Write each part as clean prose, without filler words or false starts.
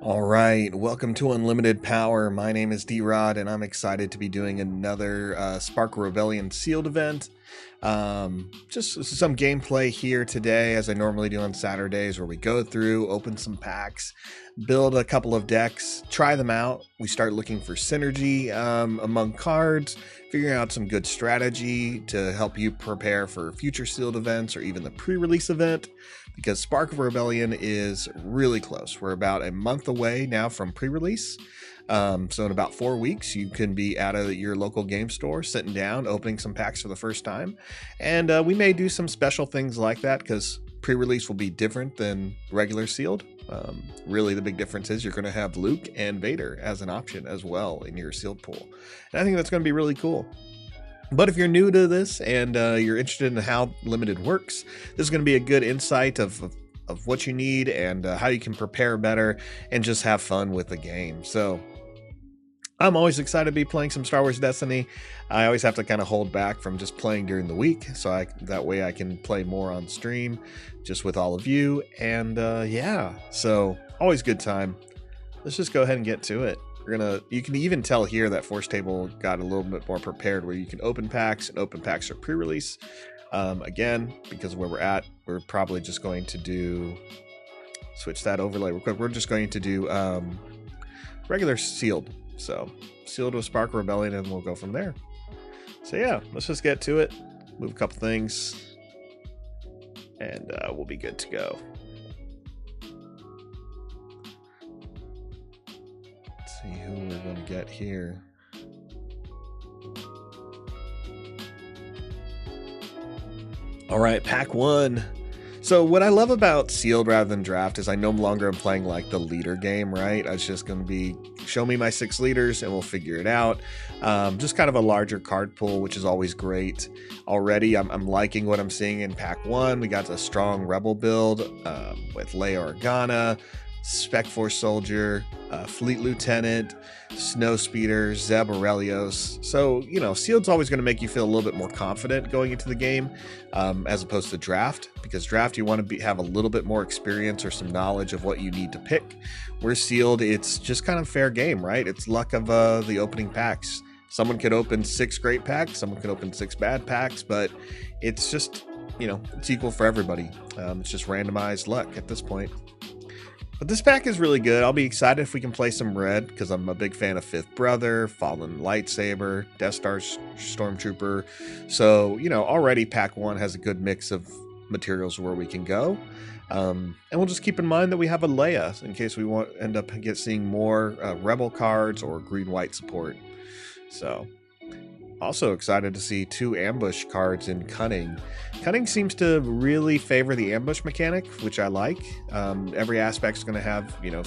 All right, welcome to Unlimited Power. My name is D-Rod, and I'm excited to be doing another Spark Rebellion sealed event. Just some gameplay here today, as I normally do on Saturdays, where we go through, open some packs, build a couple of decks, try them out. We start looking for synergy among cards, figuring out some good strategy to help you prepare for future sealed events or even the pre-release event, because Spark of Rebellion is really close. We're about a month away now from pre-release. So in about 4 weeks, you can be out of your local game store, sitting down, opening some packs for the first time. And we may do some special things like that, because pre-release will be different than regular sealed. Really, the big difference is you're going to have Luke and Vader as an option as well in your sealed pool. And I think that's going to be really cool. But if you're new to this and you're interested in how Limited works, this is going to be a good insight of what you need and how you can prepare better and just have fun with the game. So I'm always excited to be playing some Star Wars Destiny. I always have to kind of hold back from just playing during the week, so that way I can play more on stream just with all of you. And yeah, so always good time. Let's just go ahead and get to it. You can even tell here that Force Table got a little bit more prepared, where you can open packs, and open packs are pre-release. Again, because of where we're at, we're probably just going to switch that overlay real quick. We're just going to do regular sealed. So sealed with Spark Rebellion, and we'll go from there. So yeah, let's just get to it, move a couple things, and we'll be good to go. See who we're going to get here. All right, pack one. So what I love about sealed rather than draft is I no longer am playing like the leader game, right? It's just going to be show me my 6 leaders and we'll figure it out. Just kind of a larger card pool, which is always great. Already, I'm liking what I'm seeing in pack one. We got a strong Rebel build with Leia Organa, Spec Force Soldier, Fleet Lieutenant, Snow Speeder, Zeb Aurelios. So, you know, sealed's always going to make you feel a little bit more confident going into the game, as opposed to draft, because draft you want to have a little bit more experience or some knowledge of what you need to pick. Where sealed, it's just kind of fair game, right? It's luck of the opening packs. Someone could open 6 great packs, someone could open 6 bad packs, but it's just, you know, it's equal for everybody. It's just randomized luck at this point. But this pack is really good. I'll be excited if we can play some red, because I'm a big fan of Fifth Brother, Fallen Lightsaber, Death Star Stormtrooper. So, you know, already pack 1 has a good mix of materials where we can go. And we'll just keep in mind that we have a Leia in case we end up seeing more Rebel cards or green-white support. So, also excited to see 2 ambush cards in Cunning. Cunning seems to really favor the ambush mechanic, which I like. Every aspect's going to have, you know,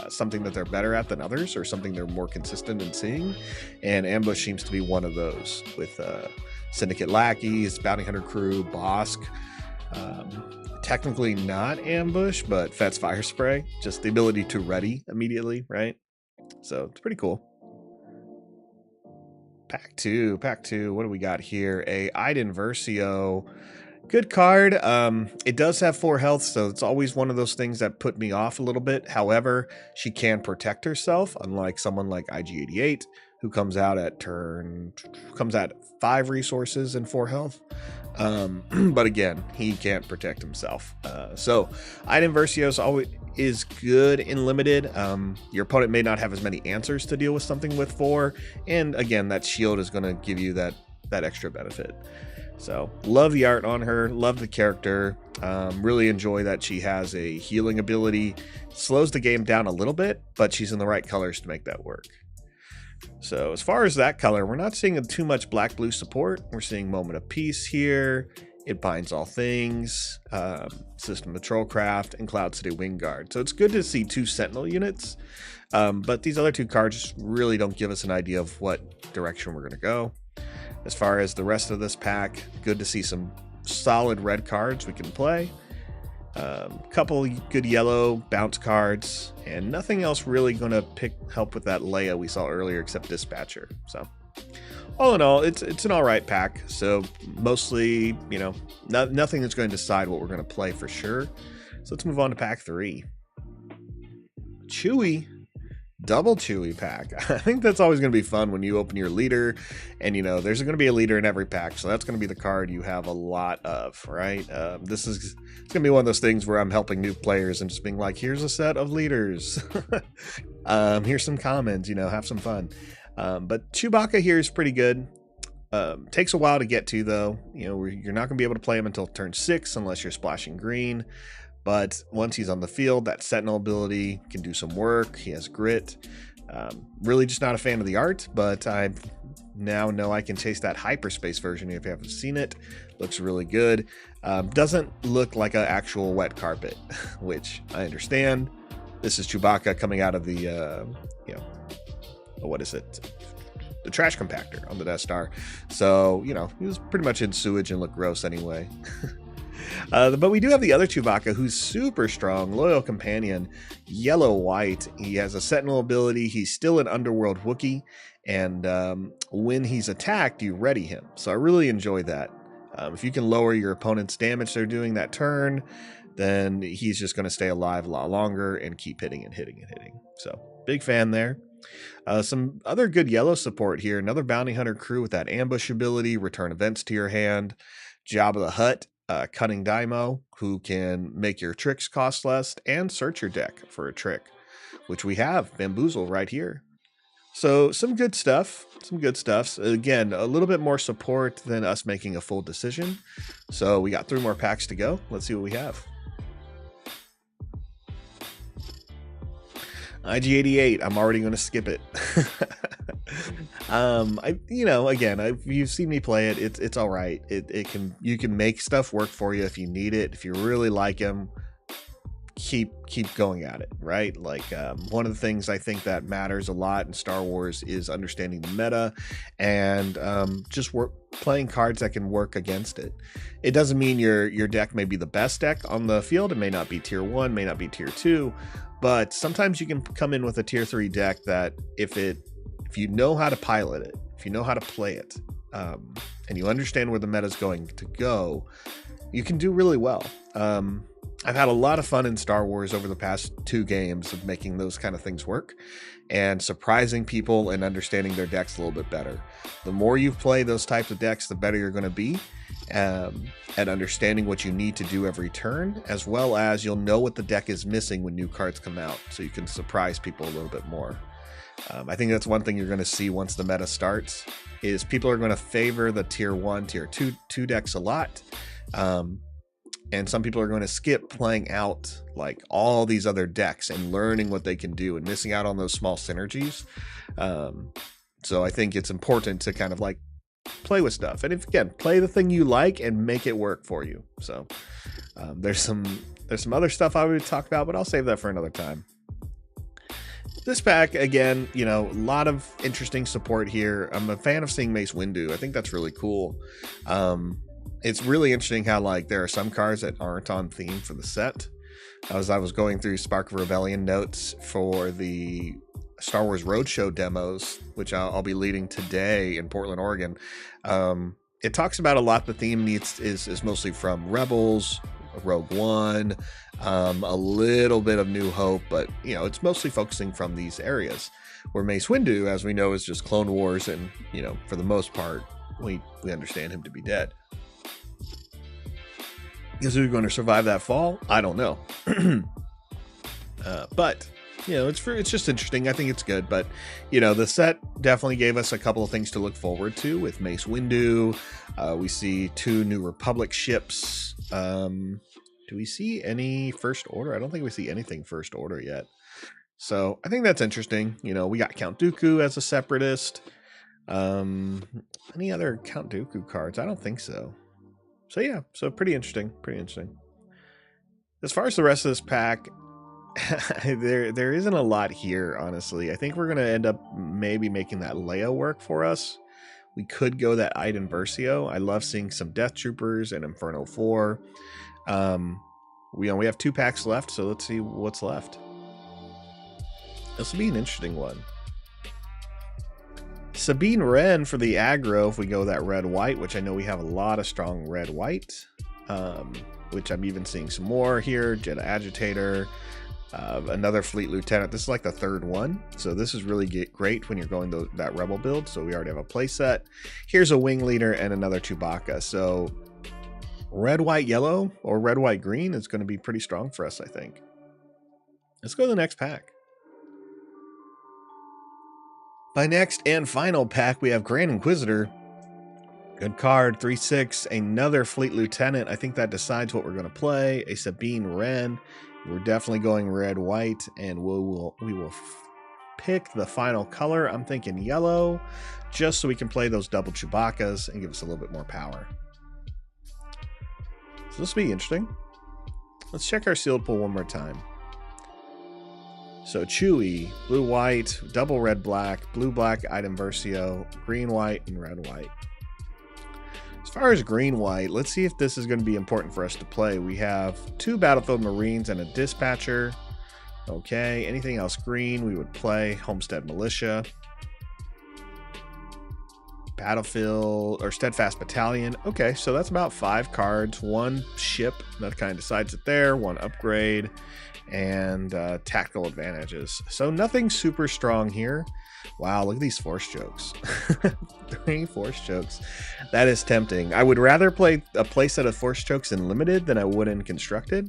something that they're better at than others, or something they're more consistent in seeing. And ambush seems to be one of those, with Syndicate Lackeys, Bounty Hunter Crew, Bosk. Technically not ambush, but Fet's Fire Spray, just the ability to ready immediately, right? So it's pretty cool. Pack 2, what do we got here? A Iden Versio. Good card. It does have 4 health, so it's always one of those things that put me off a little bit. However, she can protect herself, unlike someone like IG-88, who comes out at 5 resources and 4 health. But again, he can't protect himself. So Iden Versio is good in limited. Your opponent may not have as many answers to deal with something with 4, and again, that shield is going to give you that extra benefit. So love the art on her, love the character. Really enjoy that she has a healing ability. Slows the game down a little bit, but she's in the right colors to make that work. So as far as that color, we're not seeing too much black-blue support. We're seeing Moment of Peace here. It binds all things, System of Trollcraft, and Cloud City Wingguard. So it's good to see 2 Sentinel units, but these other 2 cards really don't give us an idea of what direction we're going to go. As far as the rest of this pack, good to see some solid red cards we can play. Couple good yellow bounce cards, and nothing else really going to help with that Leia we saw earlier except Dispatcher. So all in all, it's an all right pack. So mostly, you know, nothing that's going to decide what we're going to play for sure. So let's move on to pack 3. Chewie. Double Chewie pack. I think that's always going to be fun when you open your leader, and you know there's going to be a leader in every pack, so that's going to be the card you have a lot of, right? It's going to be one of those things where I'm helping new players and just being like, here's a set of leaders. Here's some commons, you know, have some fun. But Chewbacca here is pretty good. Takes a while to get to, though. You know, you're not going to be able to play him until turn 6 unless you're splashing green. But once he's on the field, that Sentinel ability can do some work. He has grit. Really just not a fan of the art, but I now know I can chase that hyperspace version if you haven't seen it. Looks really good. Doesn't look like an actual wet carpet, which I understand. This is Chewbacca coming out of the, what is it? The trash compactor on the Death Star. So, you know, he was pretty much in sewage and looked gross anyway. But we do have the other Chewbacca, who's super strong, loyal companion, yellow-white. He has a Sentinel ability. He's still an Underworld Wookiee, and when he's attacked, you ready him. So I really enjoy that. If you can lower your opponent's damage they're doing that turn, then he's just going to stay alive a lot longer and keep hitting and hitting and hitting. So big fan there. Some other good yellow support here. Another Bounty Hunter Crew with that ambush ability, return events to your hand. Jabba the Hutt. Cunning Daimo, who can make your tricks cost less and search your deck for a trick, which we have Bamboozle right here. So some good stuff. Again, a little bit more support than us making a full decision. So we got 3 more packs to go. Let's see what we have. IG-88, I'm already going to skip it. You've seen me play it. It's all right. You can make stuff work for you if you need it. If you really like him, keep going at it, right? Like one of the things I think that matters a lot in Star Wars is understanding the meta and playing cards that can work against it. It doesn't mean your deck may be the best deck on the field. It may not be tier 1, may not be tier 2, but sometimes you can come in with a tier 3 deck that if you know how to pilot it, if you know how to play it, and you understand where the meta is going to go, you can do really well. I've had a lot of fun in Star Wars over the past 2 games of making those kind of things work and surprising people and understanding their decks a little bit better. The more you play those types of decks, the better you're going to be at understanding what you need to do every turn, as well as you'll know what the deck is missing when new cards come out, so you can surprise people a little bit more. I think that's one thing you're going to see once the meta starts, is people are going to favor the tier 1, tier 2 decks a lot. And some people are going to skip playing out like all these other decks and learning what they can do and missing out on those small synergies. So I think it's important to kind of like play with stuff. And if, again, play the thing you like and make it work for you. So there's some other stuff I would talk about, but I'll save that for another time. This pack, again, you know, a lot of interesting support here. I'm a fan of seeing Mace Windu. I think that's really cool. It's really interesting how like there are some cards that aren't on theme for the set. As I was going through Spark of Rebellion notes for the Star Wars Roadshow demos, which I'll be leading today in Portland, Oregon, it talks about a lot. The theme is mostly from Rebels, Rogue One, a little bit of New Hope, but you know, it's mostly focusing from these areas. Where Mace Windu, as we know, is just Clone Wars, and you know, for the most part, we understand him to be dead. Is he going to survive that fall? I don't know. But you know, it's just interesting. I think it's good. But you know, the set definitely gave us a couple of things to look forward to with Mace Windu. We see 2 New Republic ships. Do we see any First Order? I don't think we see anything First Order yet. So I think that's interesting. You know, we got Count Dooku as a separatist. Any other Count Dooku cards? I don't think so. So yeah, so pretty interesting. As far as the rest of this pack, there isn't a lot here, honestly. I think we're going to end up maybe making that Leia work for us. We could go that Iden Versio. I love seeing some Death Troopers and Inferno 4. We have 2 packs left, so let's see what's left. This will be an interesting one. Sabine Wren for the aggro, if we go that red-white, which I know we have a lot of strong red-white, which I'm even seeing some more here. Jedi Agitator, another Fleet Lieutenant. This is like the 3rd one, so this is really great when you're going that Rebel build, so we already have a play set. Here's a Wing Leader and another Chewbacca, so red, white, yellow, or red, white, green is going to be pretty strong for us, I think. Let's go to the next pack. My next and final pack, we have Grand Inquisitor. Good card, 3/6, another Fleet Lieutenant. I think that decides what we're going to play. A Sabine Wren. We're definitely going red, white, and we will pick the final color. I'm thinking yellow, just so we can play those double Chewbaccas and give us a little bit more power. So this will be interesting. Let's check our sealed pool one more time. So Chewie, blue, white, double red, black, blue, black, Iden Versio, green, white, and red, white. As far as green, white, let's see if this is going to be important for us to play. We have 2 Battlefield Marines and a Dispatcher. Okay, anything else green, we would play Homestead Militia. Battlefield or Steadfast Battalion. Okay, so that's about 5 cards, 1 ship that kind of decides it there, 1 upgrade, and tactical advantages. So nothing super strong here. Wow, look at these Force Chokes. 3 Force Chokes. That is tempting. I would rather play a playset of Force Chokes in Limited than I would in Constructed.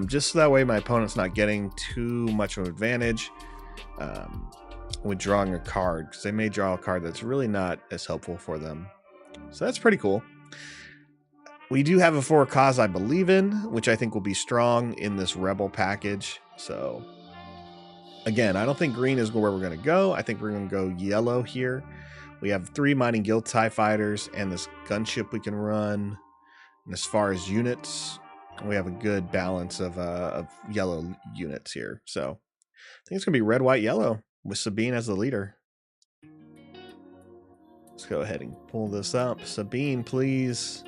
Just so that way my opponent's not getting too much of an advantage with drawing a card, because they may draw a card that's really not as helpful for them. So that's pretty cool. We do have a For a Cause I Believe In, which I think will be strong in this Rebel package. So again, I don't think green is where we're going to go. I think we're going to go yellow here. We have 3 Mining Guild TIE Fighters and this gunship we can run. And as far as units, we have a good balance of yellow units here. So I think it's going to be red, white, yellow with Sabine as the leader. Let's go ahead and pull this up. Sabine, please.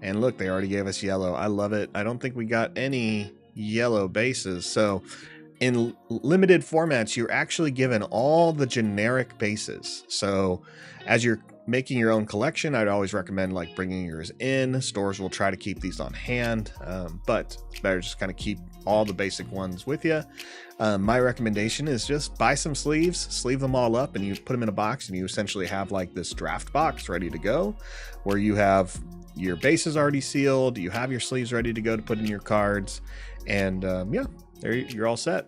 And look, they already gave us yellow. I love it. I don't think we got any yellow bases. So in limited formats, you're actually given all the generic bases. So as you're making your own collection, I'd always recommend like bringing yours in. Stores will try to keep these on hand, but it's better just kind of keep all the basic ones with you. My recommendation is just buy some sleeves, sleeve them all up, and you put them in a box, and you essentially have like this draft box ready to go, where you have your bases already sealed, you have your sleeves ready to go to put in your cards, and yeah, there you're all set.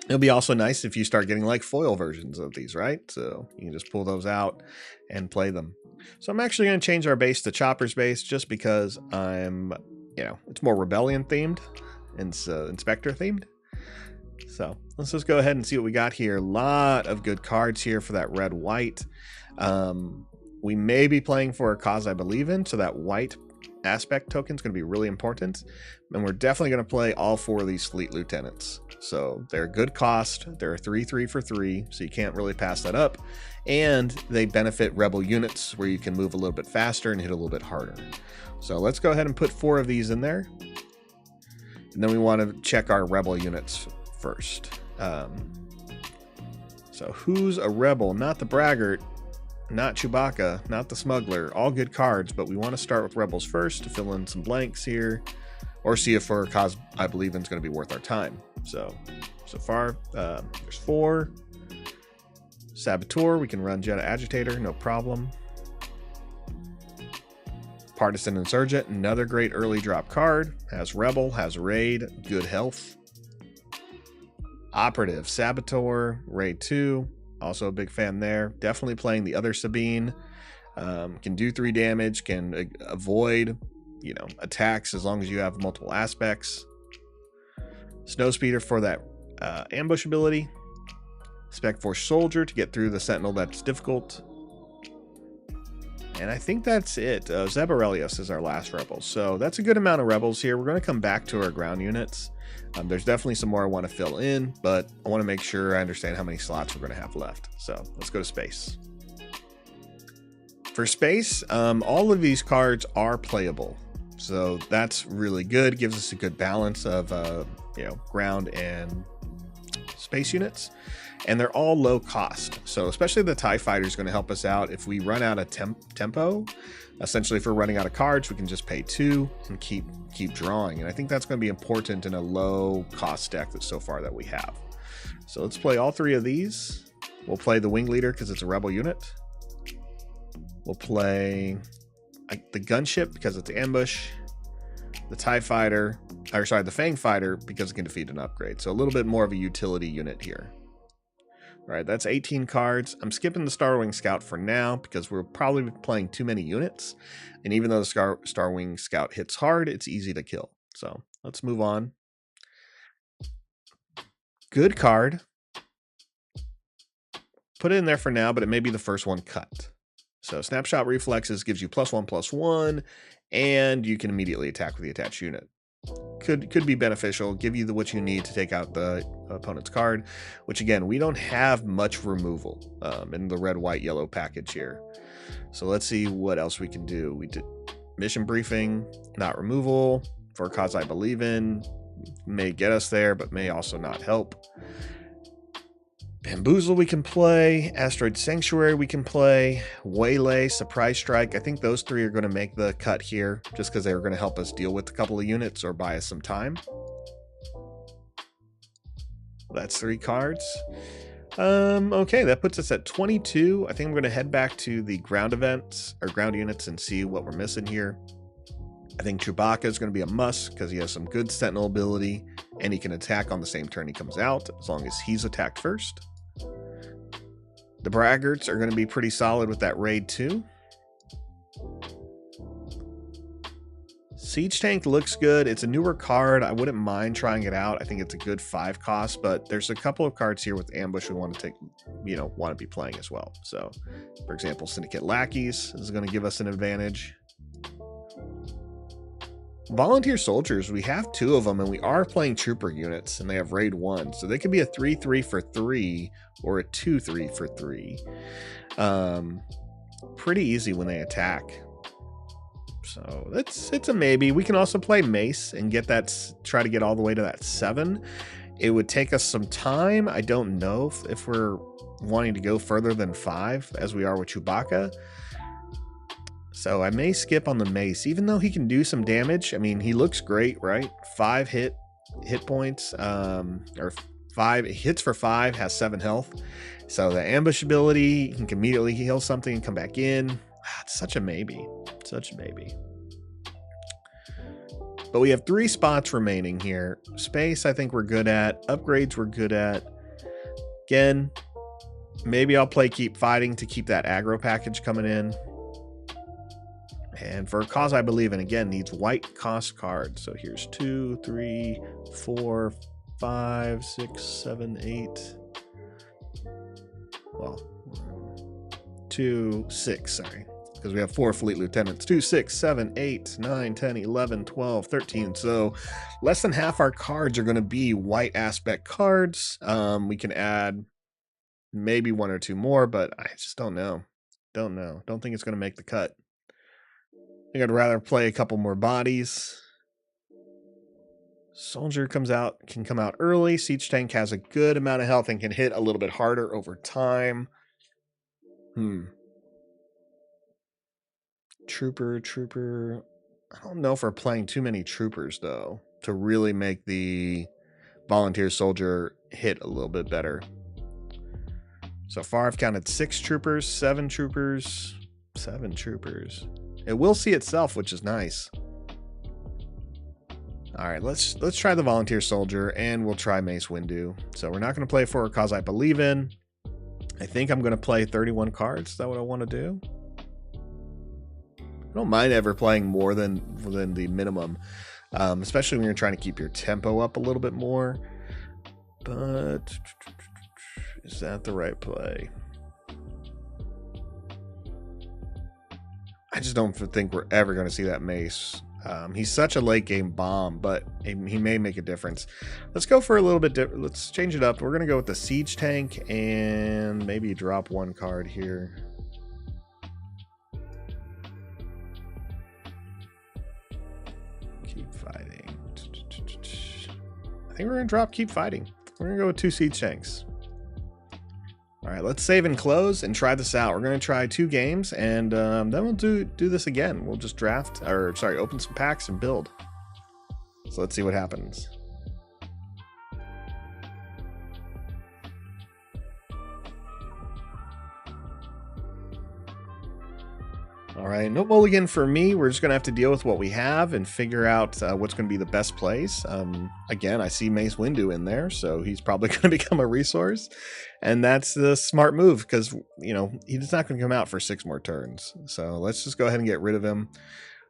It'll be also nice if you start getting like foil versions of these, right? So you can just pull those out and play them. So I'm actually going to change our base to Chopper's base just because it's more Rebellion themed and Inspector themed. So let's just go ahead and see what we got here. A lot of good cards here for that red-white. We may be playing for a cause I believe in, so that white aspect token is going to be really important. And we're definitely going to play all 4 of these Fleet Lieutenants. So they're good cost. They're 3/3 for 3, so you can't really pass that up. And they benefit Rebel units where you can move a little bit faster and hit a little bit harder. So let's go ahead and put 4 of these in there. And then we want to check our Rebel units first. So who's a Rebel? Not the Braggart, not Chewbacca, not the Smuggler. All good cards, but we want to start with Rebels first to fill in some blanks here, or see if for a cause I believe in is going to be worth our time. So far, there's 4. Saboteur, we can run Jedi Agitator, no problem. Partisan Insurgent, another great early drop card. Has Rebel, has Raid, good health. Operative, Saboteur, Raid 2, also a big fan there. Definitely playing the other Sabine. Can do 3 damage, can avoid attacks as long as you have multiple aspects. Snowspeeder for that ambush ability. Spec Force Soldier to get through the Sentinel that's difficult. And I think that's it. Zeb Aurelius is our last Rebel. So that's a good amount of Rebels here. We're going to come back to our ground units. There's definitely some more I want to fill in, but I want to make sure I understand how many slots we're going to have left. So let's go to space. For space, all of these cards are playable. So that's really good. Gives us a good balance of ground and space units, and they're all low cost. So especially the TIE Fighter is going to help us out if we run out of tempo. Essentially, if we're running out of cards, we can just pay 2 and keep drawing. And I think that's going to be important in a low cost deck that so far that we have. So let's play all 3 of these. We'll play the Wing Leader because it's a Rebel unit. We'll play the Gunship because it's ambush. The TIE Fighter, the Fang Fighter because it can defeat an upgrade. So a little bit more of a utility unit here. All right, that's 18 cards. I'm skipping the Star Wing Scout for now because we're probably playing too many units. And even though the Star Wing Scout hits hard, it's easy to kill. So let's move on. Good card. Put it in there for now, but it may be the first one cut. So Snapshot Reflexes gives you +1/+1, and you can immediately attack with the attached unit. Could be beneficial, give you what you need to take out the opponent's card, which again, we don't have much removal in the red, white, yellow package here. So let's see what else we can do. We did mission briefing, not removal, for a cause I believe in, may get us there, but may also not help. Bamboozle we can play, Asteroid Sanctuary we can play, Waylay, Surprise Strike. I think those 3 are going to make the cut here just because they're going to help us deal with a couple of units or buy us some time. That's 3 cards. Okay, that puts us at 22. I think I'm going to head back to the ground events or ground units and see what we're missing here. I think Chewbacca is going to be a must because he has some good Sentinel ability and he can attack on the same turn he comes out as long as he's attacked first. The Braggarts are going to be pretty solid with that Raid 2. Siege Tank looks good. It's a newer card. I wouldn't mind trying it out. I think it's a good 5 cost, but there's a couple of cards here with Ambush we want to take, want to be playing as well. So, for example, Syndicate Lackeys is going to give us an advantage. Volunteer Soldiers, we have 2 of them, and we are playing Trooper units, and they have Raid 1. So they could be a 3/3 for 3 or a 2/3 for 3. Pretty easy when they attack. So it's a maybe. We can also play Mace and get that, try to get all the way to that 7. It would take us some time. I don't know if we're wanting to go further than 5, as we are with Chewbacca. So I may skip on the mace, even though he can do some damage. I mean, he looks great, right? 5 hit points, or 5 hits for 5, has 7 health. So the ambush ability, he can immediately heal something and come back in. It's such a maybe. Such a maybe. But we have 3 spots remaining here. Space, I think we're good at. Upgrades, we're good at. Again, maybe I'll play Keep Fighting to keep that aggro package coming in. And for a cause I believe in, again, needs white cost cards. So here's 2, 3, 4, 5, 6, 7, 8. Well, 2, 6, sorry. Because we have 4 fleet lieutenants. 2, 6, 7, 8, 9, 10, 11, 12, 13. So less than half our cards are going to be white aspect cards. We can add maybe 1 or 2 more, but I just don't know. Don't know. Don't think it's going to make the cut. I think I'd rather play a couple more bodies. Soldier can come out early. Siege tank has a good amount of health and can hit a little bit harder over time. Trooper. I don't know if we're playing too many troopers, though, to really make the volunteer soldier hit a little bit better. So far, I've counted 6 troopers, 7 troopers, 7 troopers. It will see itself, which is nice. All right, let's try the volunteer soldier, and we'll try Mace Windu. So we're not going to play for a cause I believe in. I think I'm going to play 31 cards. Is that what I want to do? I don't mind ever playing more than the minimum, especially when you're trying to keep your tempo up a little bit more. But is that the right play? I just don't think we're ever going to see that Mace. He's such a late game bomb, but he may make a difference. Let's go for a little bit. Let's change it up. We're going to go with the siege tank and maybe drop 1 card here. Keep fighting. I think we're going to drop keep fighting. We're going to go with 2 siege tanks. All right, let's save and close and try this out. We're going to try 2 games, and then we'll do this again. We'll just open some packs and build. So let's see what happens. All right, no mulligan for me. We're just going to have to deal with what we have and figure out what's going to be the best plays. Again, I see Mace Windu in there, so he's probably going to become a resource. And that's the smart move because, you know, he's not going to come out for 6 more turns. So let's just go ahead and get rid of him.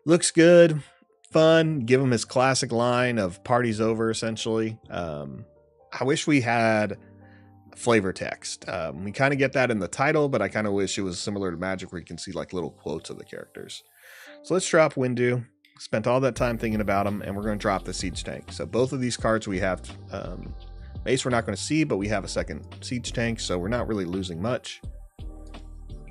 Looks good, fun. Give him his classic line of party's over, essentially. I wish we had flavor text. We kind of get that in the title, but I kind of wish it was similar to Magic where you can see like little quotes of the characters. So let's drop Windu. Spent all that time thinking about him, and we're going to drop the siege tank. So both of these cards we have, Mace we're not going to see, but we have a second siege tank, so we're not really losing much.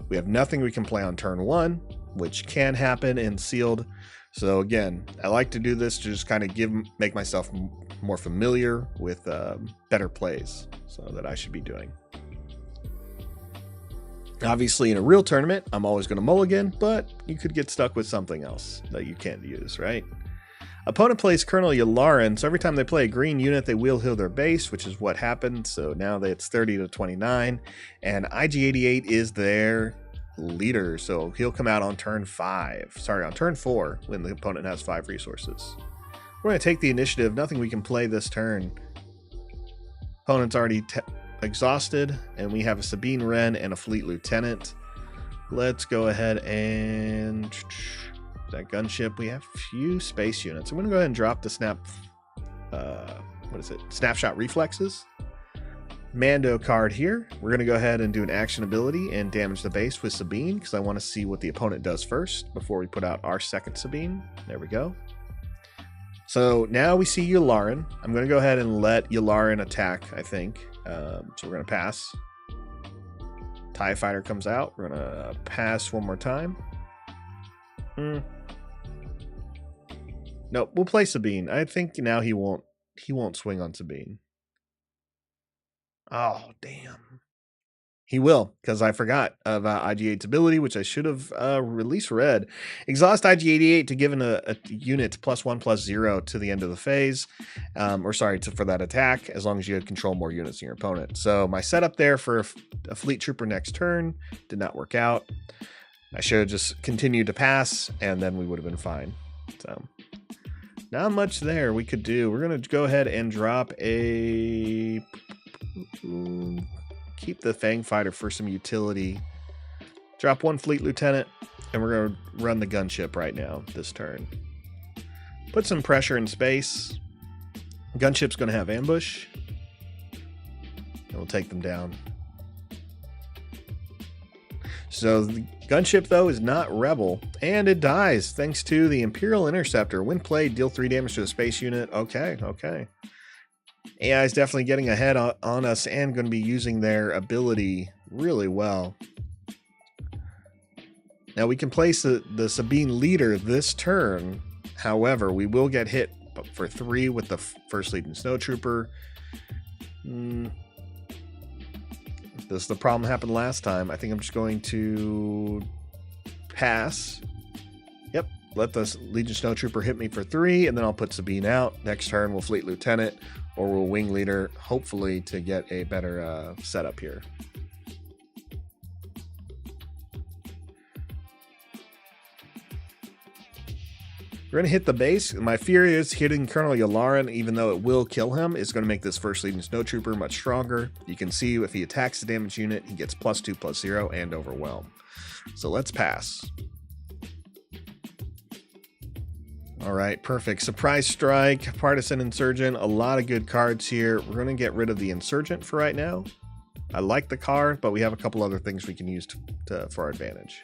We have nothing we can play on turn 1, which can happen in sealed. So again, I like to do this to just kind of make myself more familiar with better plays, so that I should be doing. Obviously, in a real tournament, I'm always going to mulligan, but you could get stuck with something else that you can't use, right? Opponent plays Colonel Yularen, so every time they play a green unit, they will heal their base, which is what happened. So now it's 30 to 29, and IG-88 is their leader, so he'll come out on turn 4 when the opponent has 5 resources. We're going to take the initiative. Nothing we can play this turn. Opponent's already exhausted, and we have a Sabine Wren and a Fleet Lieutenant. Let's go ahead and that gunship. We have a few space units. I'm going to go ahead and drop the Snapshot Reflexes. Mando card here. We're going to go ahead and do an action ability and damage the base with Sabine because I want to see what the opponent does first before we put out our second Sabine. There we go. So now we see Yularen. I'm going to go ahead and let Yularen attack, I think. So we're going to pass. TIE Fighter comes out. We're going to pass one more time. Nope, we'll play Sabine. I think now he won't swing on Sabine. Oh, damn. He will, because I forgot about IG8's ability, which I should have at least read. Exhaust IG88 to give a unit +1/+0 to the end of the phase, for that attack, as long as you control more units than your opponent. So my setup there for a Fleet Trooper next turn did not work out. I should have just continued to pass, and then we would have been fine. So not much there we could do. We're going to go ahead and drop a... Keep the Fang Fighter for some utility. Drop 1 Fleet Lieutenant, and we're going to run the gunship right now this turn. Put some pressure in space. Gunship's going to have ambush, and we'll take them down. So the gunship, though, is not Rebel, and it dies thanks to the Imperial Interceptor. When played, deal 3 damage to the space unit. Okay. AI is definitely getting ahead on us and going to be using their ability really well. Now we can place the Sabine leader this turn. However, we will get hit for 3 with the First Legion Snowtrooper. This is the problem that happened last time. I think I'm just going to pass. Yep, let the Legion Snowtrooper hit me for 3, and then I'll put Sabine out. Next turn, we'll Fleet Lieutenant, or we'll Wing Leader, hopefully to get a better setup here. We're going to hit the base. My fear is hitting Colonel Yularen, even though it will kill him, is going to make this First Legion Snowtrooper much stronger. You can see if he attacks the damage unit, he gets +2/+0 and Overwhelm. So let's pass. All right, perfect. Surprise Strike, Partisan Insurgent, a lot of good cards here. We're going to get rid of the Insurgent for right now. I like the card, but we have a couple other things we can use for our advantage.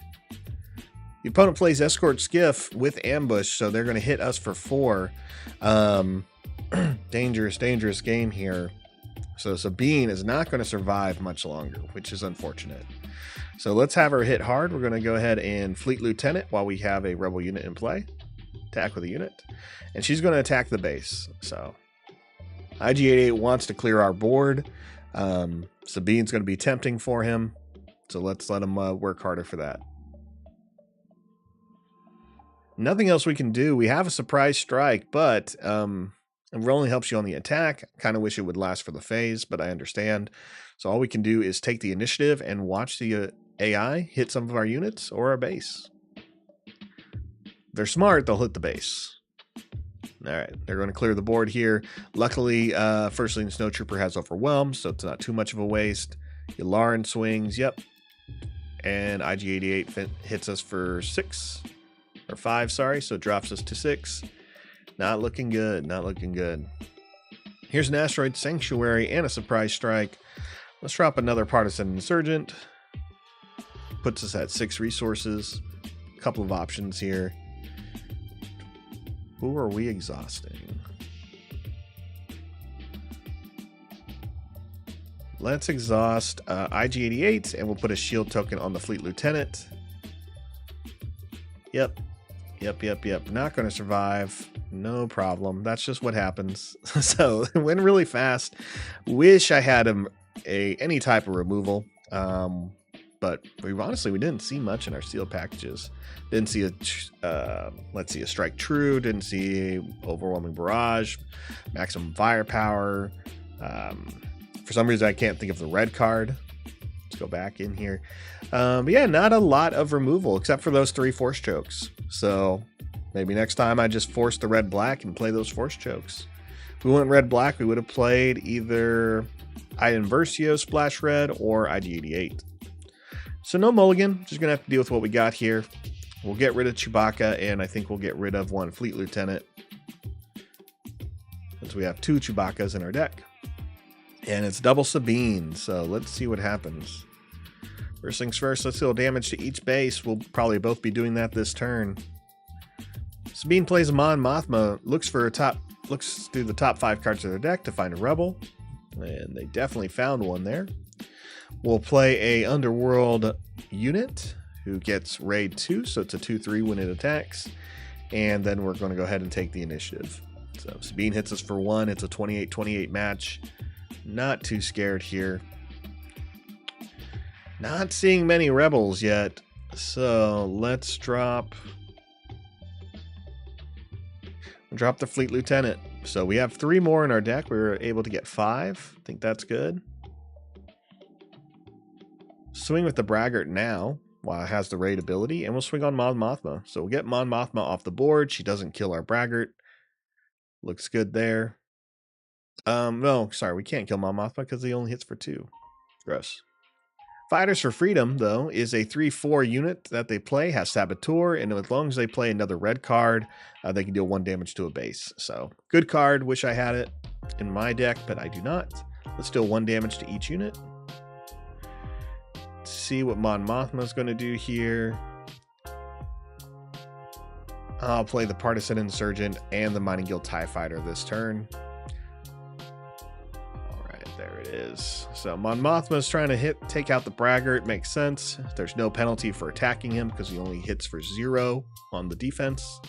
The opponent plays Escort Skiff with Ambush, so they're going to hit us for 4. Dangerous game here. So Sabine is not going to survive much longer, which is unfortunate. So let's have her hit hard. We're going to go ahead and Fleet Lieutenant while we have a Rebel unit in play. Attack with a unit. And she's going to attack the base. So IG88 wants to clear our board. Sabine's going to be tempting for him. So let's let him work harder for that. Nothing else we can do. We have a Surprise Strike, but it only helps you on the attack. Kind of wish it would last for the phase, but I understand. So all we can do is take the initiative and watch the AI hit some of our units or our base. If they're smart, they'll hit the base. All right, they're going to clear the board here. Luckily, First Legion Snowtrooper has Overwhelm, so it's not too much of a waste. Yularen swings, yep. And IG88 hits us for 6. Or 5, sorry, so it drops us to 6. Not looking good, not looking good. Here's an Asteroid Sanctuary and a Surprise Strike. Let's drop another Partisan Insurgent. Puts us at 6 resources. A couple of options here. Who are we exhausting? Let's exhaust IG88, and we'll put a shield token on the Fleet Lieutenant. Yep. Not going to survive. No problem. That's just what happens. So it went really fast. Wish I had any type of removal. But honestly, we didn't see much in our sealed packages. Didn't see a Strike True. Didn't see Overwhelming Barrage. Maximum Firepower. For some reason, I can't think of the red card. Let's go back in here. But yeah, not a lot of removal except for those 3 Force Chokes. So maybe next time I just force the red-black and play those Force Chokes. If we went red-black, we would have played either Iden Versio Splash Red or IG88. So no mulligan. Just going to have to deal with what we got here. We'll get rid of Chewbacca, and I think we'll get rid of 1 Fleet Lieutenant, since we have 2 Chewbaccas in our deck. And it's double Sabine, so let's see what happens. First things first, let's deal damage to each base. We'll probably both be doing that this turn. Sabine plays a Mon Mothma, looks through the top 5 cards of their deck to find a Rebel. And they definitely found one there. We'll play a Underworld unit who gets Raid 2, so it's a 2/3 when it attacks. And then we're going to go ahead and take the initiative. So Sabine hits us for 1. It's a 28-28 match. Not too scared here. Not seeing many rebels yet, so let's drop the Fleet Lieutenant. So we have 3 more in our deck. We were able to get 5. I think that's good. Swing with the Braggart now while it has the raid ability, and we'll swing on Mon Mothma. So we'll get Mon Mothma off the board. She doesn't kill our Braggart. Looks good there. No, sorry, we can't kill Mon Mothma because he only hits for 2. Gross. Fighters for Freedom, though, is a 3/4 unit that they play, has Saboteur, and as long as they play another red card, they can deal 1 damage to a base. So, good card. Wish I had it in my deck, but I do not. Let's deal 1 damage to each unit. Let's see what Mon Mothma is going to do here. I'll play the Partisan Insurgent and the Mining Guild TIE Fighter this turn. There it is. So Mon Mothma is trying to take out the Braggart. Makes sense. There's no penalty for attacking him because he only hits for 0 on the defense.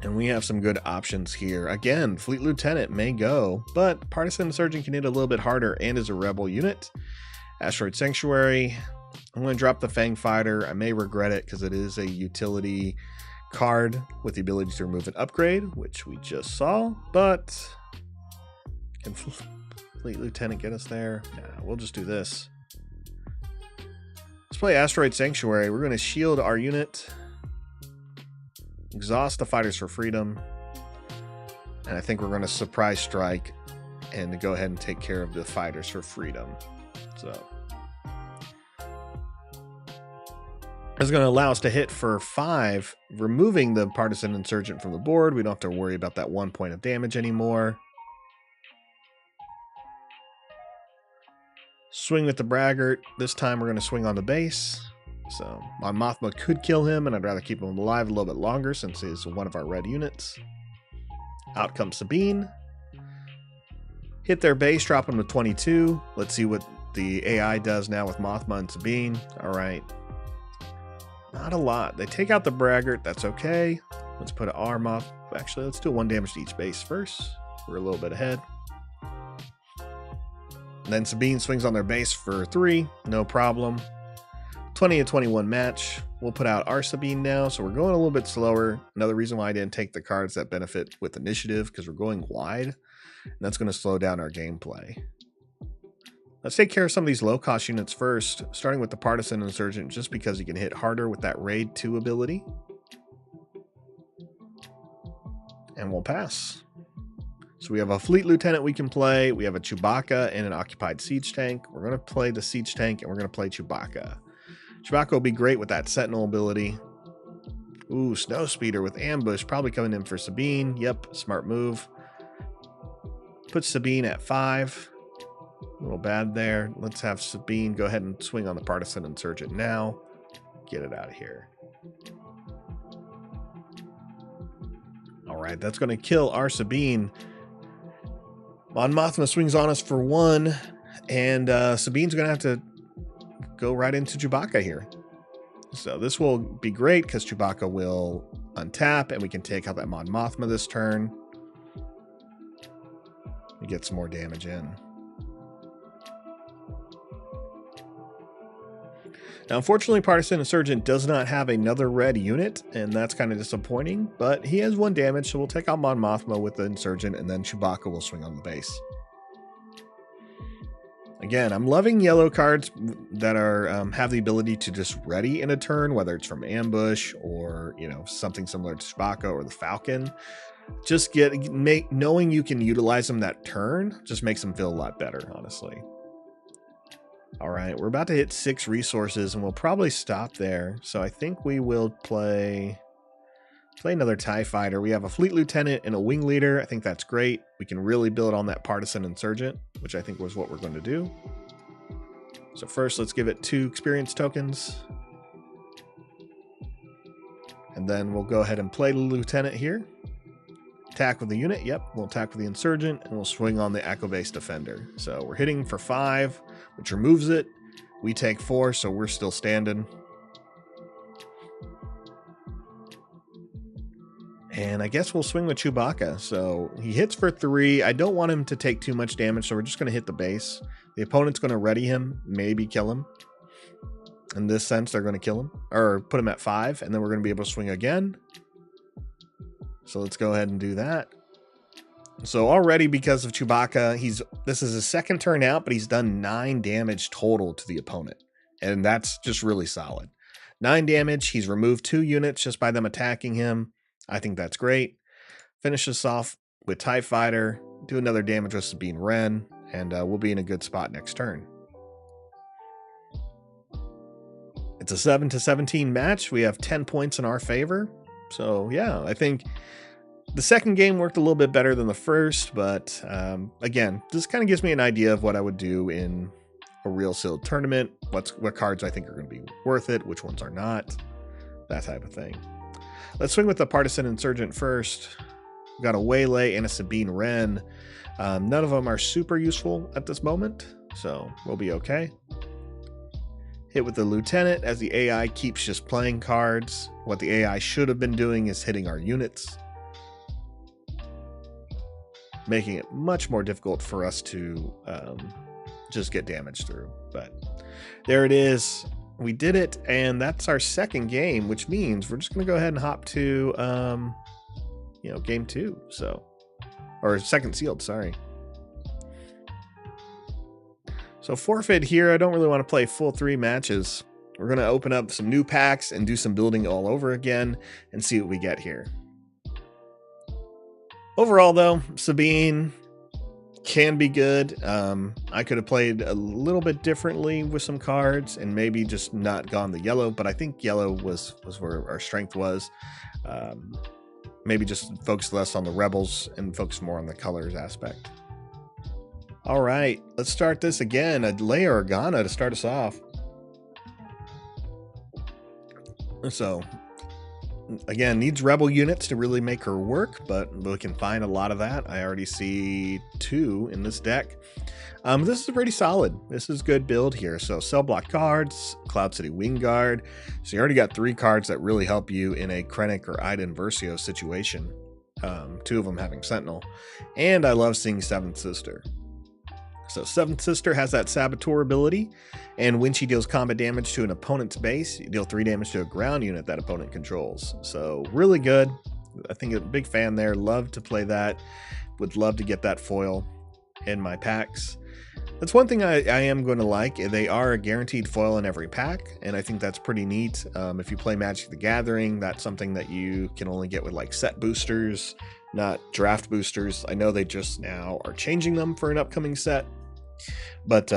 And we have some good options here. Again, Fleet Lieutenant may go, but Partisan Insurgent can hit a little bit harder and is a rebel unit. Asteroid Sanctuary. I'm going to drop the Fang Fighter. I may regret it because it is a utility card with the ability to remove an upgrade, which we just saw, but can Fleet Lieutenant get us there? Nah, we'll just do this. Let's play Asteroid Sanctuary. We're going to shield our unit, exhaust the Fighters for Freedom, and I think we're going to surprise strike and go ahead and take care of the Fighters for Freedom. So it's going to allow us to hit for 5, removing the Partisan Insurgent from the board. We don't have to worry about that 1 point of damage anymore. Swing with the Braggart. This time we're going to swing on the base. So Mon Mothma could kill him, and I'd rather keep him alive a little bit longer since he's one of our red units. Out comes Sabine. Hit their base, drop them to 22. Let's see what the AI does now with Mothma and Sabine. All right. Not a lot. They take out the Braggart. That's okay. Let's put an arm off. Actually, let's do 1 damage to each base first. We're a little bit ahead. Then Sabine swings on their base for 3, no problem. 20-21 match. We'll put out our Sabine now, so we're going a little bit slower. Another reason why I didn't take the cards that benefit with initiative, because we're going wide, and that's going to slow down our gameplay. Let's take care of some of these low-cost units first, starting with the Partisan Insurgent, just because he can hit harder with that Raid 2 ability. And we'll pass. So we have a Fleet Lieutenant we can play. We have a Chewbacca and an Occupied Siege Tank. We're going to play the Siege Tank, and we're going to play Chewbacca. Chewbacca will be great with that Sentinel ability. Ooh, Snowspeeder with Ambush. Probably coming in for Sabine. Yep, smart move. Put Sabine at 5. A little bad there. Let's have Sabine go ahead and swing on the Partisan Insurgent now. Get it out of here. All right, that's going to kill our Sabine. Mon Mothma swings on us for 1, and Sabine's going to have to go right into Chewbacca here. So this will be great because Chewbacca will untap, and we can take out that Mon Mothma this turn. We get some more damage in. Now, unfortunately, Partisan Insurgent does not have another red unit, and that's kind of disappointing, but he has 1 damage, so we'll take out Mon Mothma with the Insurgent, and then Chewbacca will swing on the base. Again, I'm loving yellow cards that are have the ability to just ready in a turn, whether it's from ambush or, you know, something similar to Chewbacca or the Falcon. Just knowing you can utilize them that turn just makes them feel a lot better, honestly. All right, we're about to hit 6 resources, and we'll probably stop there. So I think we will play another TIE Fighter. We have a Fleet Lieutenant and a Wing Leader. I think that's great. We can really build on that Partisan Insurgent, which I think was what we're going to do. So first, let's give it 2 experience tokens. And then we'll go ahead and play the Lieutenant here. Attack with the unit. Yep, we'll attack with the Insurgent, and we'll swing on the Echo Base Defender. So we're hitting for 5, which removes it. We take 4, so we're still standing. And I guess we'll swing with Chewbacca. So he hits for 3. I don't want him to take too much damage, so we're just going to hit the base. The opponent's going to ready him, maybe kill him. In this sense, they're going to kill him or put him at 5, and then we're going to be able to swing again. So let's go ahead and do that. So already, because of Chewbacca, this is his second turn out, but he's done 9 damage total to the opponent. And that's just really solid. 9 damage. He's removed 2 units just by them attacking him. I think that's great. Finish this off with TIE Fighter. Do another damage with Sabine Wren. And we'll be in a good spot next turn. It's a 7-17 match. We have 10 points in our favor. So yeah, I think the second game worked a little bit better than the first, but again, this kind of gives me an idea of what I would do in a real sealed tournament, what cards I think are going to be worth it, which ones are not, that type of thing. Let's swing with the Partisan Insurgent first. We've got a Waylay and a Sabine Wren. None of them are super useful at this moment, so we'll be okay. Hit with the Lieutenant as the AI keeps just playing cards. What the AI should have been doing is hitting our units, making it much more difficult for us to just get damage through. But there it is. We did it, and that's our second game, which means we're just going to go ahead and hop to, game 2. So, or second sealed, sorry. So forfeit here. I don't really want to play full 3 matches. We're going to open up some new packs and do some building all over again and see what we get here. Overall, though, Sabine can be good. I could have played a little bit differently with some cards and maybe just not gone the yellow, but I think yellow was where our strength was. Maybe just focus less on the rebels and focus more on the colors aspect. All right, let's start this again. A Leia Organa to start us off. So, again, needs rebel units to really make her work, but we can find a lot of that. I already see 2 in this deck. This is pretty solid. This is good build here. So cell block cards, Cloud City Wing Guard. So you already got 3 cards that really help you in a Krennic or Iden Versio situation. 2 of them having Sentinel. And I love seeing Seventh Sister. So Seventh Sister has that Saboteur ability, and when she deals combat damage to an opponent's base, you deal 3 damage to a ground unit that opponent controls. So really good. I think I'm a big fan there. Love to play that. Would love to get that foil in my packs. That's one thing I am going to like. They are a guaranteed foil in every pack, and I think that's pretty neat. If you play Magic the Gathering, that's something that you can only get with like set boosters, not draft boosters. I know they just now are changing them for an upcoming set, but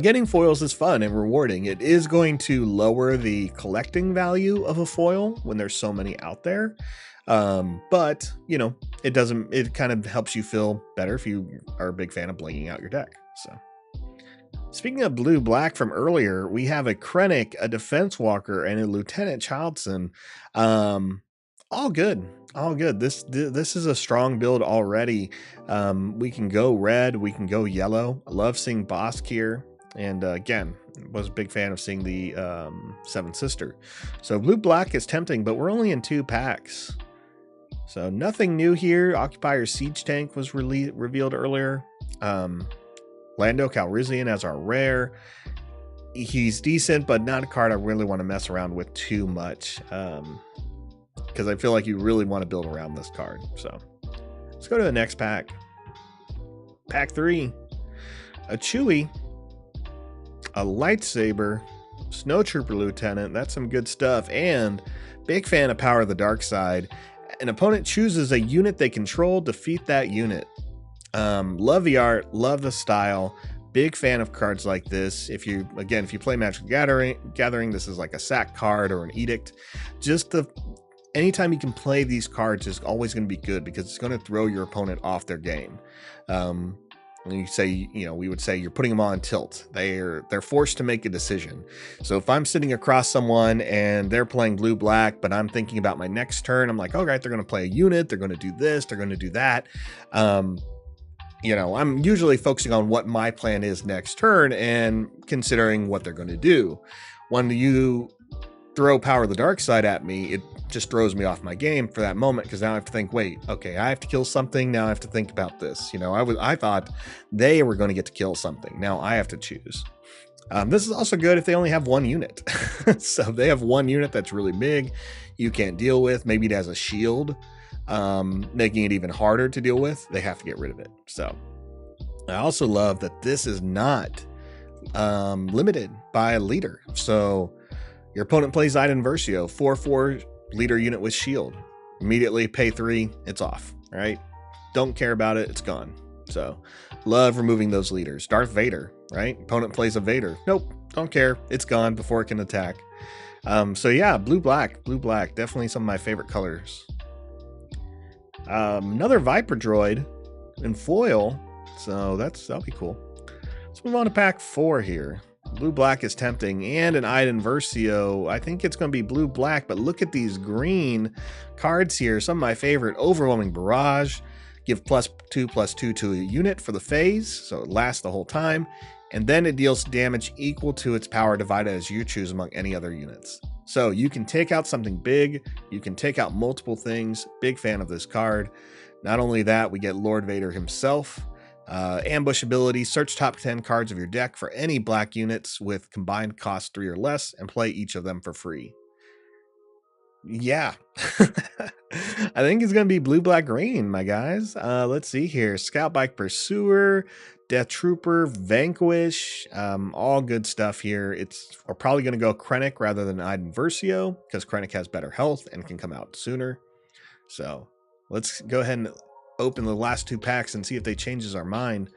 getting foils is fun and rewarding. It is going to lower the collecting value of a foil when there's so many out there, but you know, it kind of helps you feel better if you are a big fan of blinging out your deck. So speaking of blue black from earlier, we have a Krennic, a Defense Walker, and a Lieutenant Childson. All good. This is a strong build already. We can go red, we can go yellow. I love seeing Bosk here, and again, was a big fan of seeing the Seventh Sister. So blue black is tempting, but we're only in 2 packs, so nothing new here. Occupier Siege Tank was revealed earlier. Lando Calrissian as our rare. He's decent, but not a card I really want to mess around with too much, because I feel like you really want to build around this card. So let's go to the next pack. Pack 3. A Chewie, a Lightsaber, Snowtrooper Lieutenant. That's some good stuff. And big fan of Power of the Dark Side. An opponent chooses a unit they control, defeat that unit. Love the art, love the style. Big fan of cards like this. If you play Magic the Gathering, this is like a sack card or an edict. Anytime you can play these cards is always going to be good, because it's going to throw your opponent off their game. And we would say you're putting them on tilt. They're forced to make a decision. So if I'm sitting across someone and they're playing blue black, but I'm thinking about my next turn, I'm like, all right, they're going to play a unit, they're going to do this, they're going to do that. I'm usually focusing on what my plan is next turn and considering what they're going to do. When you throw Power of the Dark Side at me, it just throws me off my game for that moment, because now I have to think, wait, okay, I have to kill something. Now I have to think about this. You know, I thought they were going to get to kill something. Now I have to choose. This is also good if they only have one unit. So if they have one unit that's really big, you can't deal with. Maybe it has a shield, making it even harder to deal with. They have to get rid of it. So I also love that this is not limited by a leader. So your opponent plays Iden Versio, 4/4 leader unit with shield. Immediately pay 3, it's off, right? Don't care about it, it's gone. So love removing those leaders. Darth Vader, right? Opponent plays a Vader. Nope, don't care, it's gone before it can attack. So yeah, blue black, definitely some of my favorite colors. Another Viper droid in foil, so that'll be cool. Let's move on to pack 4 here. Blue-black is tempting, and an Iden Versio. I think it's going to be blue-black, but look at these green cards here. Some of my favorite. Overwhelming Barrage. Give +2/+2 to a unit for the phase, so it lasts the whole time. And then it deals damage equal to its power divided as you choose among any other units. So you can take out something big. You can take out multiple things. Big fan of this card. Not only that, we get Lord Vader himself. Ambush ability, search top 10 cards of your deck for any black units with combined cost 3 or less and play each of them for free. Yeah. I think it's going to be blue, black, green, my guys. Let's see here. Scout Bike Pursuer, Death Trooper, Vanquish, all good stuff here. We're probably going to go Krennic rather than Iden Versio because Krennic has better health and can come out sooner. So let's go ahead and open the last 2 packs and see if they changes our mind.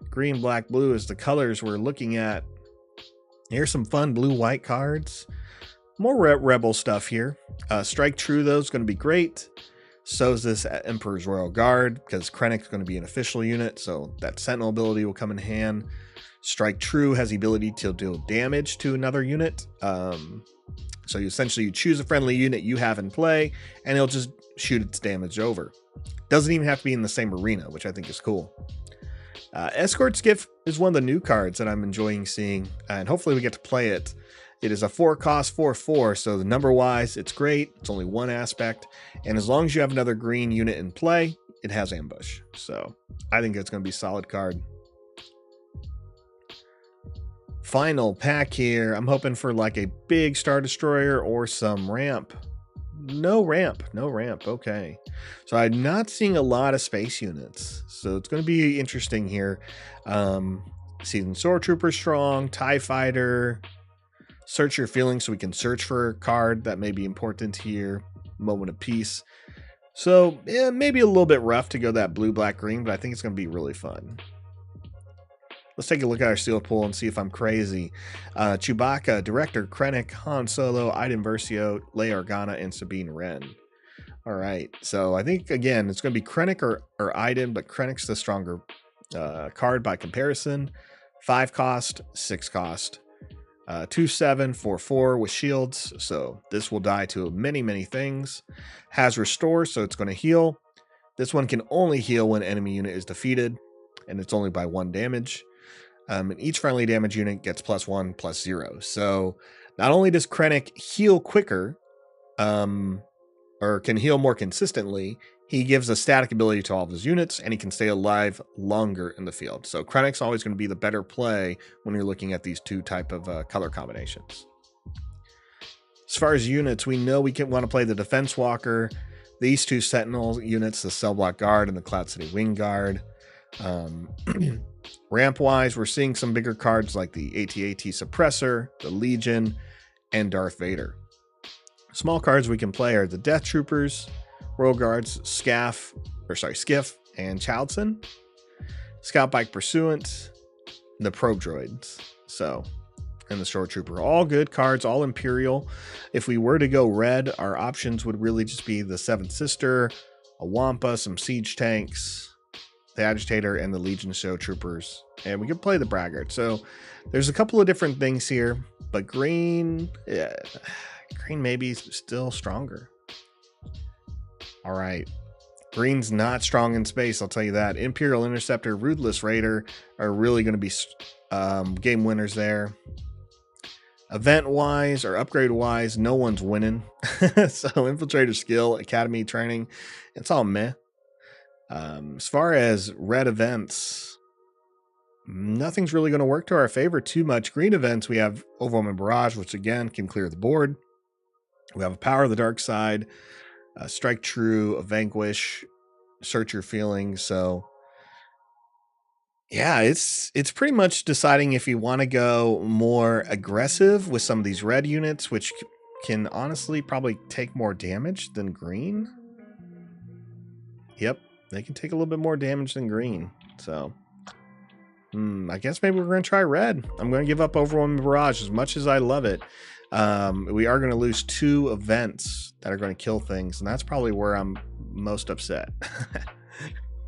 Green, black, blue is the colors we're looking at. Here's some fun blue-white cards. More Rebel stuff here. Strike True, though, is going to be great. So is this Emperor's Royal Guard, because Krennic's going to be an official unit, so that Sentinel ability will come in hand. Strike True has the ability to deal damage to another unit. So you essentially choose a friendly unit you have in play, and it'll just shoot its damage over. Doesn't even have to be in the same arena, which I think is cool. Escort Skiff is one of the new cards that I'm enjoying seeing, and hopefully we get to play it. It is a 4-cost 4/4, so the number-wise, it's great. It's only one aspect, and as long as you have another green unit in play, it has ambush. So I think it's going to be a solid card. Final pack here. I'm hoping for like a big Star Destroyer or some ramp. No ramp. Okay. So I'm not seeing a lot of space units. So it's going to be interesting here. Seasoned Sword Trooper strong, TIE Fighter. Search Your Feelings, so we can search for a card that may be important here. Moment of Peace. So yeah, maybe a little bit rough to go that blue, black, green, but I think it's going to be really fun. Let's take a look at our sealed pool and see if I'm crazy. Chewbacca, Director, Krennic, Han Solo, Iden Versio, Leia Organa, and Sabine Wren. All right, so I think, again, it's going to be Krennic or Iden, but Krennic's the stronger card by comparison. 5-cost, 6-cost. 2/7, 4/4 with shields, so this will die to many things. Has Restore, so it's going to heal. This one can only heal when enemy unit is defeated, and it's only by 1 damage. And each friendly damage unit gets +1/+0. So not only does Krennic heal quicker, or can heal more consistently, he gives a static ability to all of his units, and he can stay alive longer in the field. So Krennic's always going to be the better play when you're looking at these 2 type of color combinations. As far as units, we know we want to play the Defense Walker, these 2 Sentinel units, the Cell Block Guard and the Cloud City Wing Guard. Ramp-wise, we're seeing some bigger cards like the AT-AT Suppressor, the Legion, and Darth Vader. Small cards we can play are the Death Troopers, Royal Guards, Skiff, and Childson, Scout Bike Pursuant, the Probe Droids, and the Shore Trooper. All good cards, all Imperial. If we were to go red, our options would really just be the Seventh Sister, a Wampa, some Siege Tanks, the Agitator, and the Legion Show Troopers. And we could play the Braggart. So there's a couple of different things here, but green, yeah, green maybe still stronger. All right. Green's not strong in space, I'll tell you that. Imperial Interceptor, Ruthless Raider are really going to be game winners there. Event-wise or upgrade-wise, no one's winning. So Infiltrator skill, Academy training, it's all meh. As far as red events, nothing's really going to work to our favor too much. Green events, we have Overwhelming Barrage, which again can clear the board. We have a Power of the Dark Side, a Strike True, a Vanquish, Search Your Feelings. So yeah, it's pretty much deciding if you want to go more aggressive with some of these red units, which can honestly probably take more damage than green. Yep, they can take a little bit more damage than green. So I guess maybe we're going to try red. I'm going to give up Overwhelming Barrage as much as I love it. We are going to lose 2 events that are going to kill things, and that's probably where I'm most upset.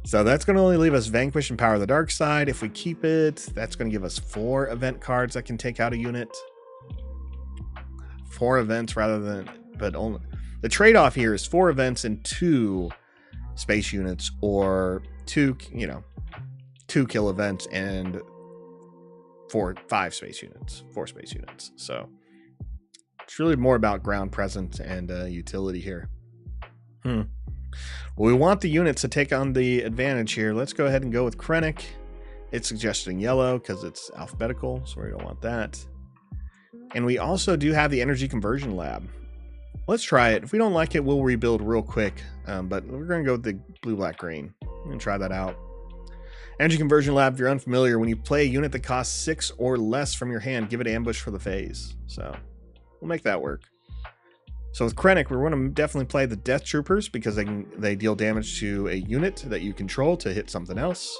So that's going to only leave us Vanquish and Power of the Dark Side. If we keep it, that's going to give us 4 event cards that can take out a unit. 4 events rather than, but only the trade-off here is 4 events and 2 space units, or 2 kill events and 5 space units, 4 space units. So it's really more about ground presence and utility here. Well, we want the units to take on the advantage here. Let's go ahead and go with Krennic. It's suggesting yellow because it's alphabetical, so we don't want that. And we also do have the Energy Conversion Lab. Let's try it. If we don't like it, we'll rebuild real quick. But we're going to go with the blue, black, green. I'm going to try that out. Energy Conversion Lab, if you're unfamiliar, when you play a unit that costs 6 or less from your hand, give it ambush for the phase. So we'll make that work. So with Krennic, we're going to definitely play the Death Troopers because they deal damage to a unit that you control to hit something else.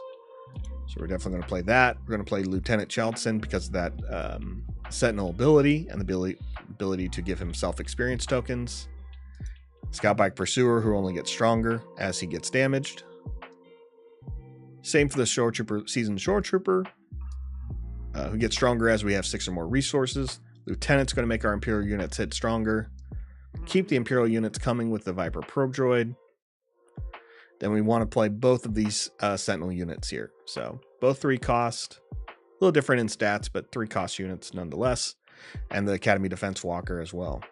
So we're definitely going to play that. We're going to play Lieutenant Chelton because of that Sentinel ability and the ability to give himself experience tokens. Scout Bike Pursuer, who only gets stronger as he gets damaged. Same for the Shore Trooper, Seasoned Shore Trooper, who gets stronger as we have 6 or more resources. Lieutenant's going to make our Imperial units hit stronger. Keep the Imperial units coming with the Viper Probe Droid. Then we want to play both of these Sentinel units here. So both 3 cost, a little different in stats, but 3 cost units nonetheless. And the Academy Defense Walker as well.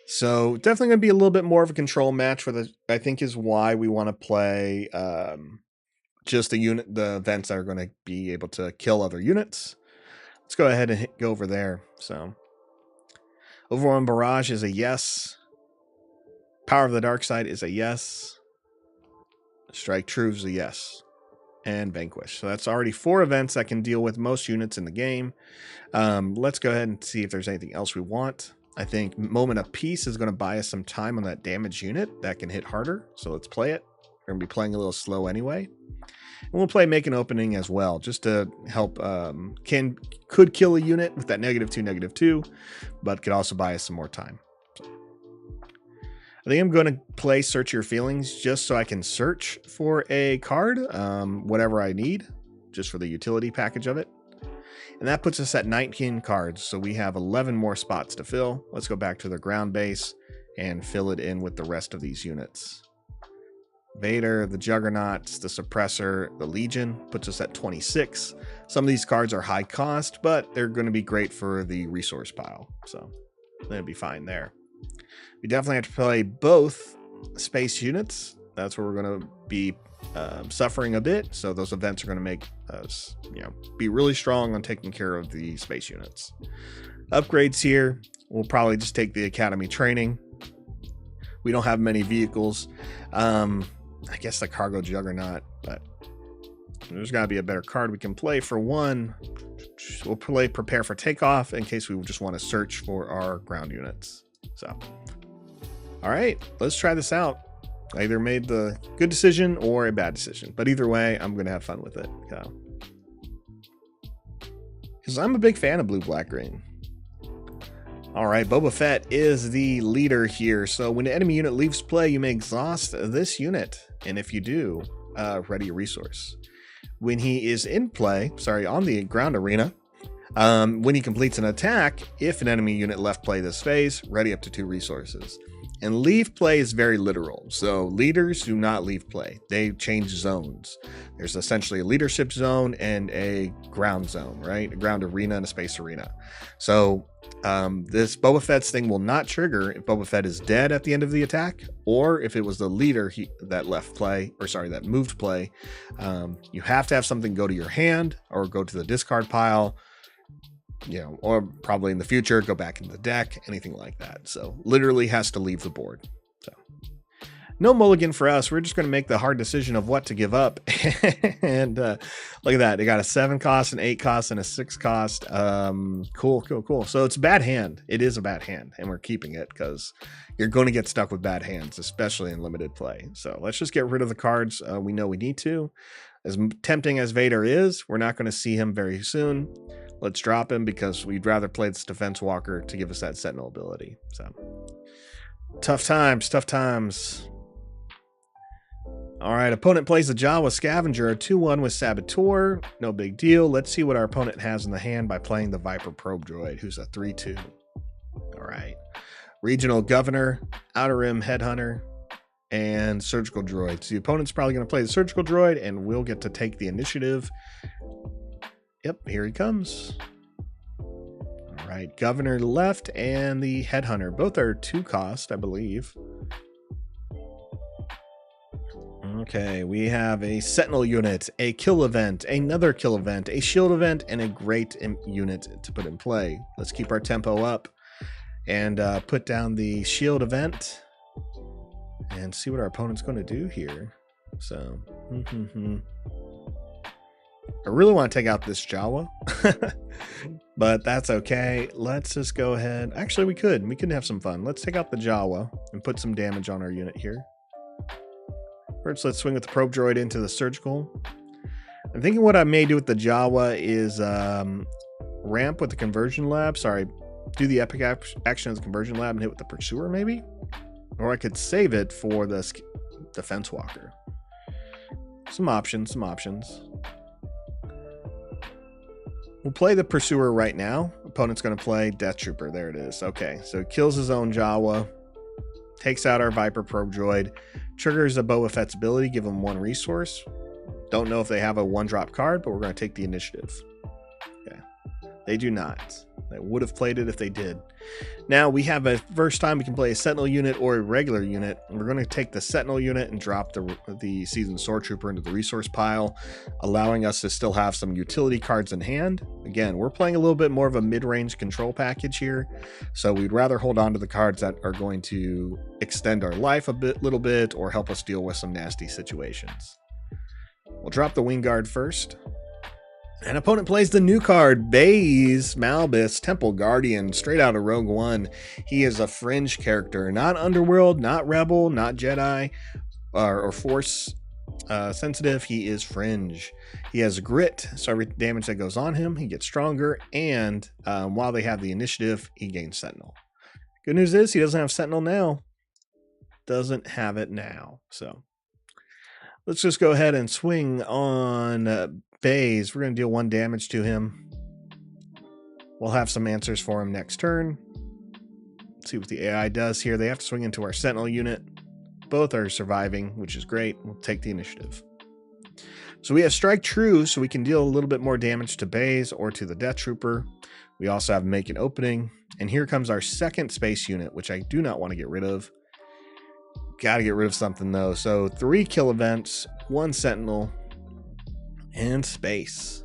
So definitely going to be a little bit more of a control match, I think is why we want to play just the events that are going to be able to kill other units. Let's go ahead and go over there. So Overwhelming Barrage is a yes. Power of the Dark Side is a yes. Strike True is a yes. And Vanquish. So that's already 4 events that can deal with most units in the game. Let's go ahead and see if there's anything else we want. I think Moment of Peace is going to buy us some time on that damaged unit that can hit harder. So let's play it. We're going to be playing a little slow anyway. And we'll play Make an Opening as well, just to help. Could kill a unit with that -2, -2, but could also buy us some more time. So I think I'm going to play Search Your Feelings just so I can search for a card, whatever I need, just for the utility package of it. And that puts us at 19 cards, so we have 11 more spots to fill. Let's go back to the ground base and fill it in with the rest of these units. Vader, the Juggernauts, the Suppressor, the Legion puts us at 26. Some of these cards are high cost, but they're going to be great for the resource pile, so they'll be fine there. We definitely have to play both space units. That's where we're going to be suffering a bit, so those events are going to make us, be really strong on taking care of the space units. Upgrades here, we'll probably just take the Academy training. We don't have many vehicles. I guess the Cargo Juggernaut, but there's got to be a better card we can play. For one, we'll play Prepare for Takeoff in case we just want to search for our ground units. So, all right, let's try this out. I either made the good decision or a bad decision, but either way, I'm going to have fun with it. Because I'm a big fan of blue, black, green. All right, Boba Fett is the leader here. So when an enemy unit leaves play, you may exhaust this unit. And if you do, ready a resource. When he is in play, on the ground arena, When he completes an attack, if an enemy unit left play this phase, ready up to 2 resources. And leave play is very literal. So leaders do not leave play. They change zones. There's essentially a leadership zone and a ground zone, right? A ground arena and a space arena. So this Boba Fett's thing will not trigger if Boba Fett is dead at the end of the attack, or if it was the leader that left play, or sorry, that moved play. You have to have something go to your hand or go to the discard pile, you know, or probably in the future, go back into the deck, anything like that. So literally has to leave the board. So no mulligan for us. We're just going to make the hard decision of what to give up. And look at that. They got a 7 cost, an 8 cost, and a 6 cost. Cool. So it's a bad hand. It is a bad hand, and we're keeping it because you're going to get stuck with bad hands, especially in limited play. So let's just get rid of the cards we know we need to. As tempting as Vader is, we're not going to see him very soon. Let's drop him because we'd rather play this Defense Walker to give us that Sentinel ability. So tough times. All right, opponent plays the Jawa Scavenger, a 2/1 with Saboteur. No big deal. Let's see what our opponent has in the hand by playing the Viper Probe Droid, who's a 3/2. All right. Regional Governor, Outer Rim Headhunter, and Surgical Droid. So the opponent's probably going to play the Surgical Droid, and we'll get to take the initiative. Yep, here he comes. All right, Governor left and the Headhunter. Both are 2 cost, I believe. Okay, we have a Sentinel unit, a kill event, another kill event, a shield event, and a great unit to put in play. Let's keep our tempo up and put down the shield event and see what our opponent's going to do here. So, I really want to take out this Jawa, but that's okay. Let's just go ahead. Actually, we can have some fun. Let's take out the Jawa and put some damage on our unit here. First, let's swing with the Probe Droid into the Surgical. I'm thinking what I may do with the Jawa is ramp with the Conversion Lab. Sorry, do the epic action of the Conversion Lab and hit with the Pursuer maybe? Or I could save it for the Defense Walker. Some options. We'll play the Pursuer right now. Opponent's going to play Death Trooper. There it is. Okay, so it kills his own Jawa. Takes out our Viper Probe Droid. Triggers a Boba Fett's ability. Give him 1 resource. Don't know if they have a 1-drop card, but we're going to take the initiative. Okay. They do not. They would have played it if they did. Now we have a first time we can play a Sentinel unit or a regular unit. We're going to take the Sentinel unit and drop the Seasoned Sword Trooper into the resource pile, allowing us to still have some utility cards in hand. Again, we're playing a little bit more of a mid-range control package here, so we'd rather hold on to the cards that are going to extend our life a little bit or help us deal with some nasty situations. We'll drop the Wing Guard first. An opponent plays the new card, Baze Malbus, Temple Guardian, straight out of Rogue One. He is a fringe character, not Underworld, not Rebel, not Jedi, or Force sensitive. He is fringe. He has grit, so every damage that goes on him, he gets stronger, and while they have the initiative, he gains Sentinel. Good news is he doesn't have Sentinel now. Doesn't have it now, so let's just go ahead and swing on Baze. We're going to deal 1 damage to him. We'll have some answers for him next turn. Let's see what the AI does here. They have to swing into our Sentinel unit. Both are surviving, which is great. We'll take the initiative. So we have Strike True, so we can deal a little bit more damage to Baze or to the Death Trooper. We also have Make an Opening. And here comes our second space unit, which I do not want to get rid of. Got to get rid of something, though. So 3 kill events, 1 Sentinel, and space.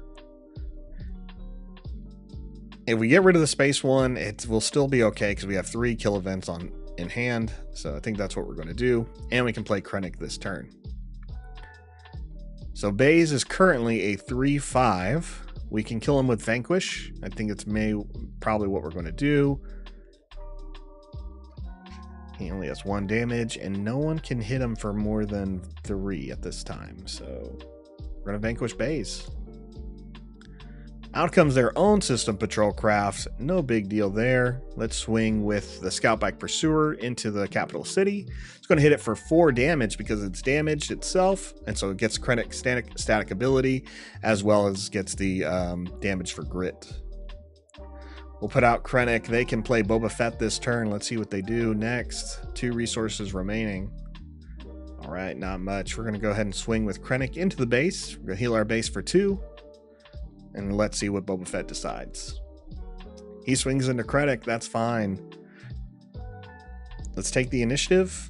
If we get rid of the space one, it will still be okay because we have 3 kill events in hand. So I think that's what we're going to do. And we can play Krennic this turn. So Baze is currently a 3/5. We can kill him with Vanquish. I think it's probably what we're going to do. He only has 1 damage, and no one can hit him for more than 3 at this time. So we're going to Vanquish Baze. Out comes their own system patrol craft. No big deal there. Let's swing with the Scout Bike Pursuer into the capital city. It's going to hit it for 4 damage because it's damaged itself. And so it gets Krennic static ability as well as gets the damage for grit. We'll put out Krennic. They can play Boba Fett this turn. Let's see what they do next. 2 resources remaining. All right, not much. We're going to go ahead and swing with Krennic into the base. We're going to heal our base for 2. And let's see what Boba Fett decides. He swings into Krennic. That's fine. Let's take the initiative.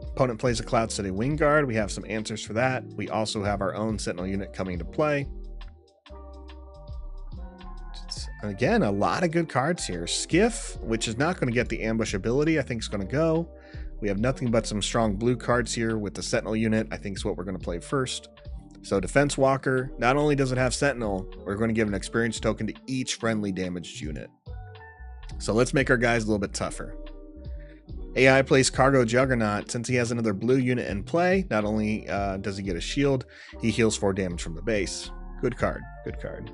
Opponent plays a Cloud City Wing Guard. We have some answers for that. We also have our own Sentinel unit coming to play. Again, a lot of good cards here. Skiff, which is not going to get the ambush ability, I think is going to go. We have nothing but some strong blue cards here with the Sentinel unit, I think is what we're going to play first. So Defense Walker, not only does it have Sentinel, we're going to give an experience token to each friendly damaged unit. So let's make our guys a little bit tougher. AI plays Cargo Juggernaut. Since he has another blue unit in play, not only does he get a shield, he heals 4 damage from the base. Good card, good card.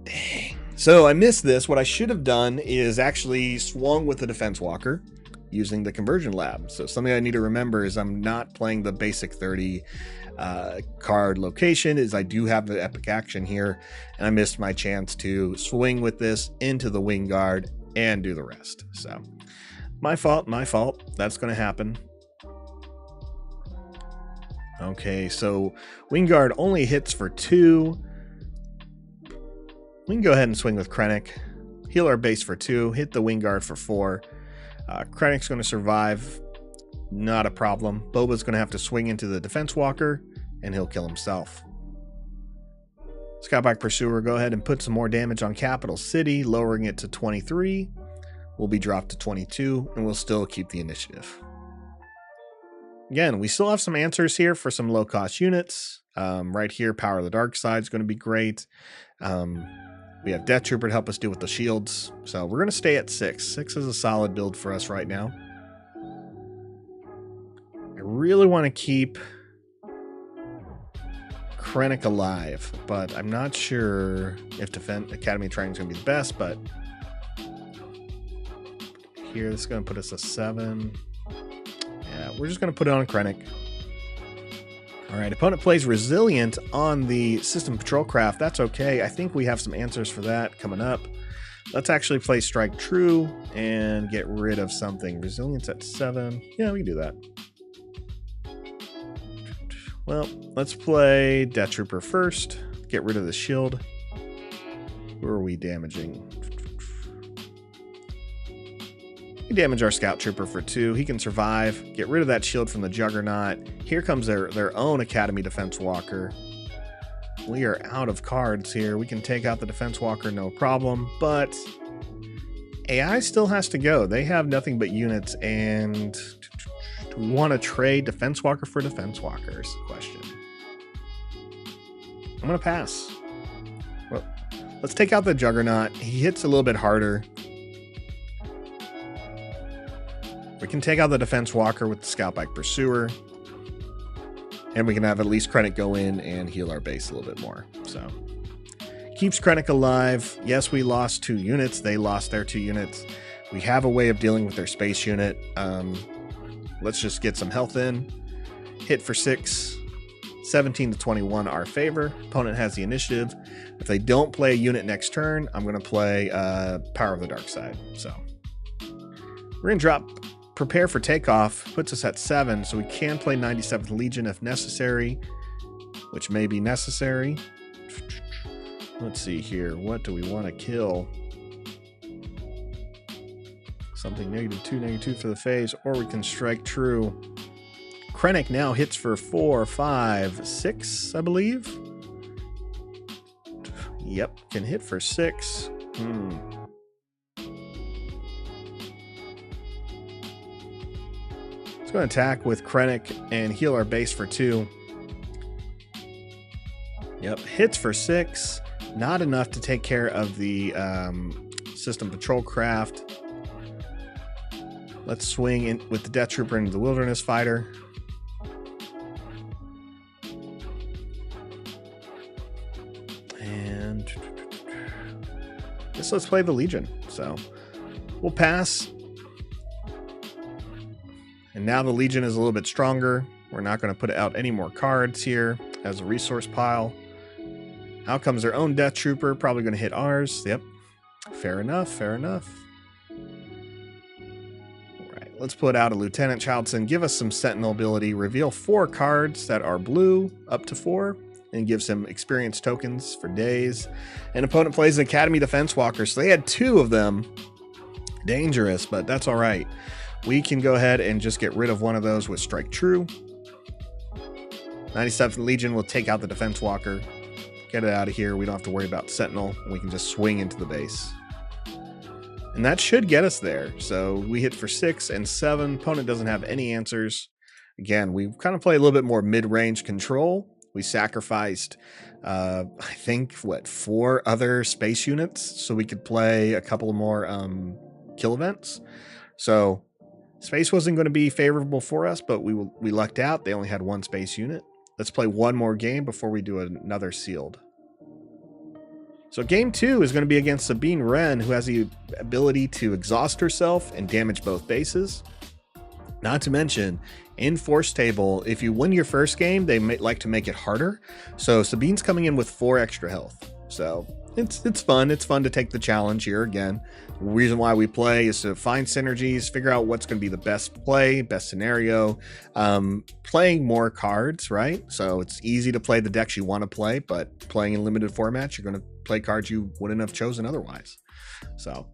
Dang. So I missed this. What I should have done is actually swung with the Defense Walker using the Conversion Lab. So something I need to remember is I'm not playing the basic 30 card location, is I do have the epic action here, and I missed my chance to swing with this into the Wing Guard and do the rest. So my fault. That's going to happen. Okay, so Wing Guard only hits for 2. We can go ahead and swing with Krennic, heal our base for 2, hit the Wing Guard for 4. Krennic's going to survive, not a problem. Boba's going to have to swing into the Defense Walker, and he'll kill himself. Scoutback Pursuer, go ahead and put some more damage on Capital City, lowering it to 23. We'll be dropped to 22, and we'll still keep the initiative. Again, we still have some answers here for some low-cost units. Right here, Power of the Dark Side is going to be great. We have Death Trooper to help us deal with the shields. So we're going to stay at 6. 6 is a solid build for us right now. I really want to keep Krennic alive, but I'm not sure if Defense Academy Training is going to be the best, but here, this is going to put us a 7. Yeah, we're just going to put it on Krennic. All right, opponent plays Resilient on the System Patrol Craft. That's okay. I think we have some answers for that coming up. Let's actually play Strike True and get rid of something. Resilience at 7. Yeah, we can do that. Well, let's play Death Trooper first. Get rid of the shield. Who are we damaging? We damage our Scout Trooper for 2. He can survive. Get rid of that shield from the Juggernaut. Here comes their own Academy Defense Walker. We are out of cards here. We can take out the Defense Walker, no problem. But AI still has to go. They have nothing but units. And do we want to trade Defense Walker for Defense Walker is the question. I'm going to pass. Well, let's take out the Juggernaut. He hits a little bit harder. We can take out the Defense Walker with the Scoutback Pursuer. And we can have at least Krennic go in and heal our base a little bit more. So, keeps Krennic alive. Yes, we lost 2 units. They lost their 2 units. We have a way of dealing with their space unit. Let's just get some health in. Hit for 6. 17 to 21 our favor. Opponent has the initiative. If they don't play a unit next turn, I'm going to play Power of the Dark Side. So, we're going to drop Prepare for Takeoff, puts us at 7, so we can play 97th Legion if necessary, which may be necessary. Let's see here. What do we want to kill? Something -2, -2 for the phase, or we can strike true. Krennic now hits for 4, 5, 6, I believe. Yep, can hit for 6. Let's go attack with Krennic and heal our base for 2. Yep, hits for 6. Not enough to take care of the System Patrol Craft. Let's swing in with the Death Trooper into the Wilderness Fighter. And let's play the Legion. So we'll pass. And now the Legion is a little bit stronger. We're not going to put out any more cards here as a resource pile. Out comes their own Death Trooper, probably going to hit ours. Yep. Fair enough, fair enough. All right, let's put out a Lieutenant Childson. Give us some Sentinel ability. Reveal 4 cards that are blue, up to 4, and gives him experience tokens for days. An opponent plays an Academy Defense Walker, so they had 2 of them. Dangerous, but that's all right. We can go ahead and just get rid of one of those with Strike True. 97th Legion will take out the Defense Walker. Get it out of here. We don't have to worry about Sentinel. We can just swing into the base. And that should get us there. So we hit for 6 and 7. Opponent doesn't have any answers. Again, we kind of play a little bit more mid-range control. We sacrificed, I think, 4 other space units so we could play a couple more kill events. So space wasn't going to be favorable for us, but we lucked out. They only had 1 space unit. Let's play one more game before we do another sealed. So game 2 is going to be against Sabine Wren, who has the ability to exhaust herself and damage both bases. Not to mention, in Force Table, if you win your first game, they like to make it harder. So Sabine's coming in with 4 extra health. So it's fun. It's fun to take the challenge here again. The reason why we play is to find synergies, figure out what's going to be the best play, best scenario. Playing more cards, right? So it's easy to play the decks you want to play, but playing in limited formats, you're going to play cards you wouldn't have chosen otherwise. So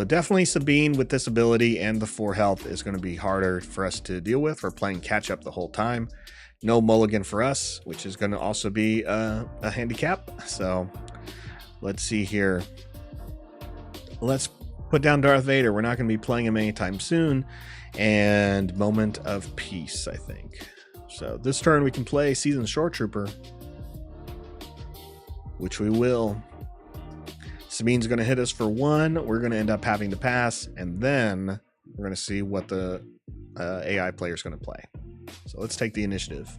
definitely Sabine with this ability and the 4 health is going to be harder for us to deal with. We're playing catch up the whole time. No mulligan for us, which is going to also be a handicap. So let's see here. Let's put down Darth Vader. We're not going to be playing him anytime soon. And Moment of Peace, I think. So this turn we can play Seasoned Shore Trooper, which we will. Sabine's going to hit us for 1. We're going to end up having to pass. And then we're going to see what the AI player is going to play. So let's take the initiative.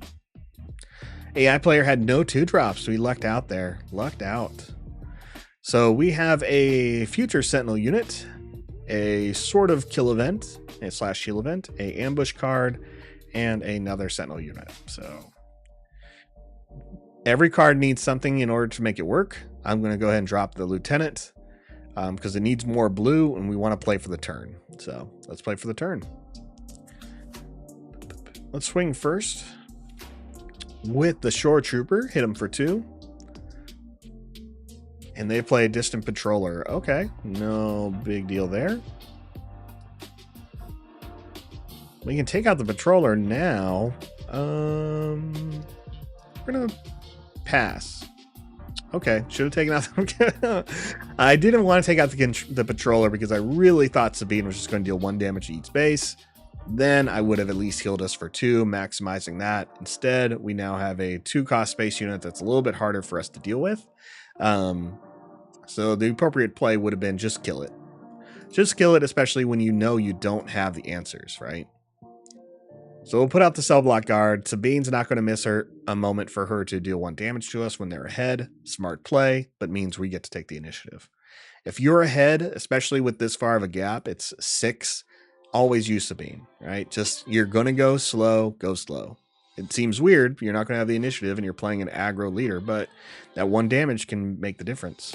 AI player had no 2-drops, so he lucked out there. Lucked out. So we have a future Sentinel unit, a sort of kill event, a / shield event, a ambush card, and another Sentinel unit. So every card needs something in order to make it work. I'm going to go ahead and drop the Lieutenant because it needs more blue, and we want to play for the turn. So let's play for the turn. Let's swing first with the Shore Trooper. Hit him for 2. And they play a Distant Patroller. Okay, no big deal there. We can take out the Patroller now. We're going to pass. Okay, should have taken out... I didn't want to take out the Patroller because I really thought Sabine was just going to deal 1 damage to each base. Then I would have at least healed us for 2, maximizing that. Instead, we now have a 2-cost space unit that's a little bit harder for us to deal with. So the appropriate play would have been just kill it. Just kill it, especially when you know you don't have the answers, right? So we'll put out the Cell Block Guard. Sabine's not going to miss a moment for her to deal 1 damage to us when they're ahead. Smart play, but means we get to take the initiative. If you're ahead, especially with this far of a gap, it's 6. Always use Sabine, right? Just, you're going to go slow, go slow. It seems weird. You're not going to have the initiative and you're playing an aggro leader, but that 1 damage can make the difference.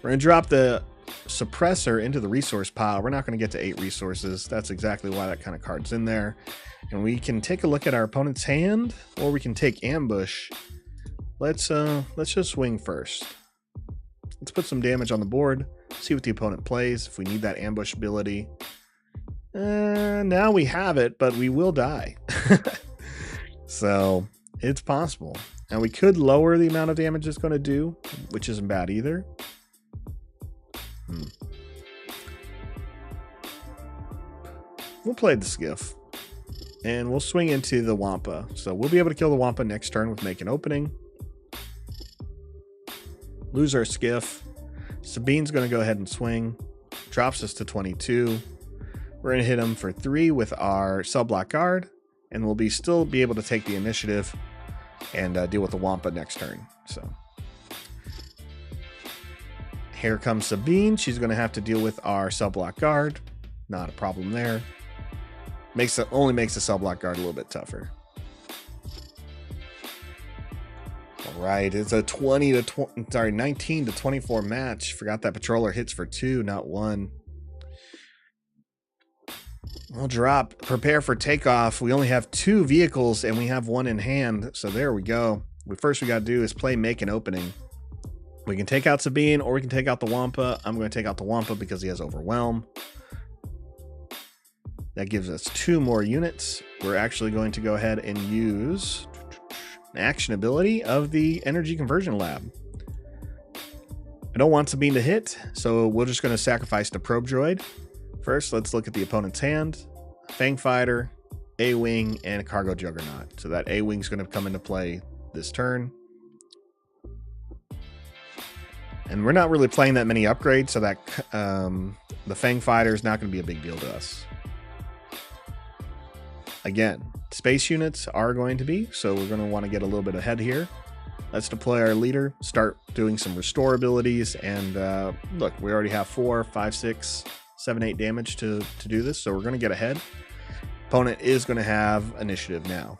We're going to drop the Suppressor into the resource pile. We're not going to get to 8 resources. That's exactly why that kind of card's in there. And we can take a look at our opponent's hand, or we can take Ambush. Let's just swing first. Let's put some damage on the board. See what the opponent plays. If we need that ambush ability. Now we have it, but we will die. So it's possible. Now we could lower the amount of damage it's going to do, which isn't bad either. We'll play the Skiff. And we'll swing into the Wampa. So we'll be able to kill the Wampa next turn with Make an Opening. Lose our Skiff. Sabine's going to go ahead and swing. Drops us to 22. We're going to hit him for 3 with our Cell Block Guard. And we'll still be able to take the initiative and deal with the Wampa next turn. So here comes Sabine. She's going to have to deal with our Cell Block Guard. Not a problem there. Only makes the Cell Block Guard a little bit tougher. All right, it's a 19 to 24 match. Forgot that patroller hits for 2, not 1. We'll drop, prepare for takeoff. We only have 2 vehicles and we have 1 in hand. So there we go. First we got to do is play make an opening. We can take out Sabine or we can take out the Wampa. I'm going to take out the Wampa because he has Overwhelm. That gives us 2 more units. We're actually going to go ahead and use an action ability of the Energy Conversion Lab. I don't want Sabine to hit, so we're just going to sacrifice the Probe Droid. First, let's look at the opponent's hand. Fang Fighter, A-Wing, and a Cargo Juggernaut. So that A-Wing's going to come into play this turn. And we're not really playing that many upgrades, so that the Fang Fighter is not going to be a big deal to us. Again, space units are going to be, so we're going to want to get a little bit ahead here. Let's deploy our leader, start doing some restore abilities, and look, we already have 4, 5, 6, 7, 8 damage to do this, so we're going to get ahead. Opponent is going to have initiative now.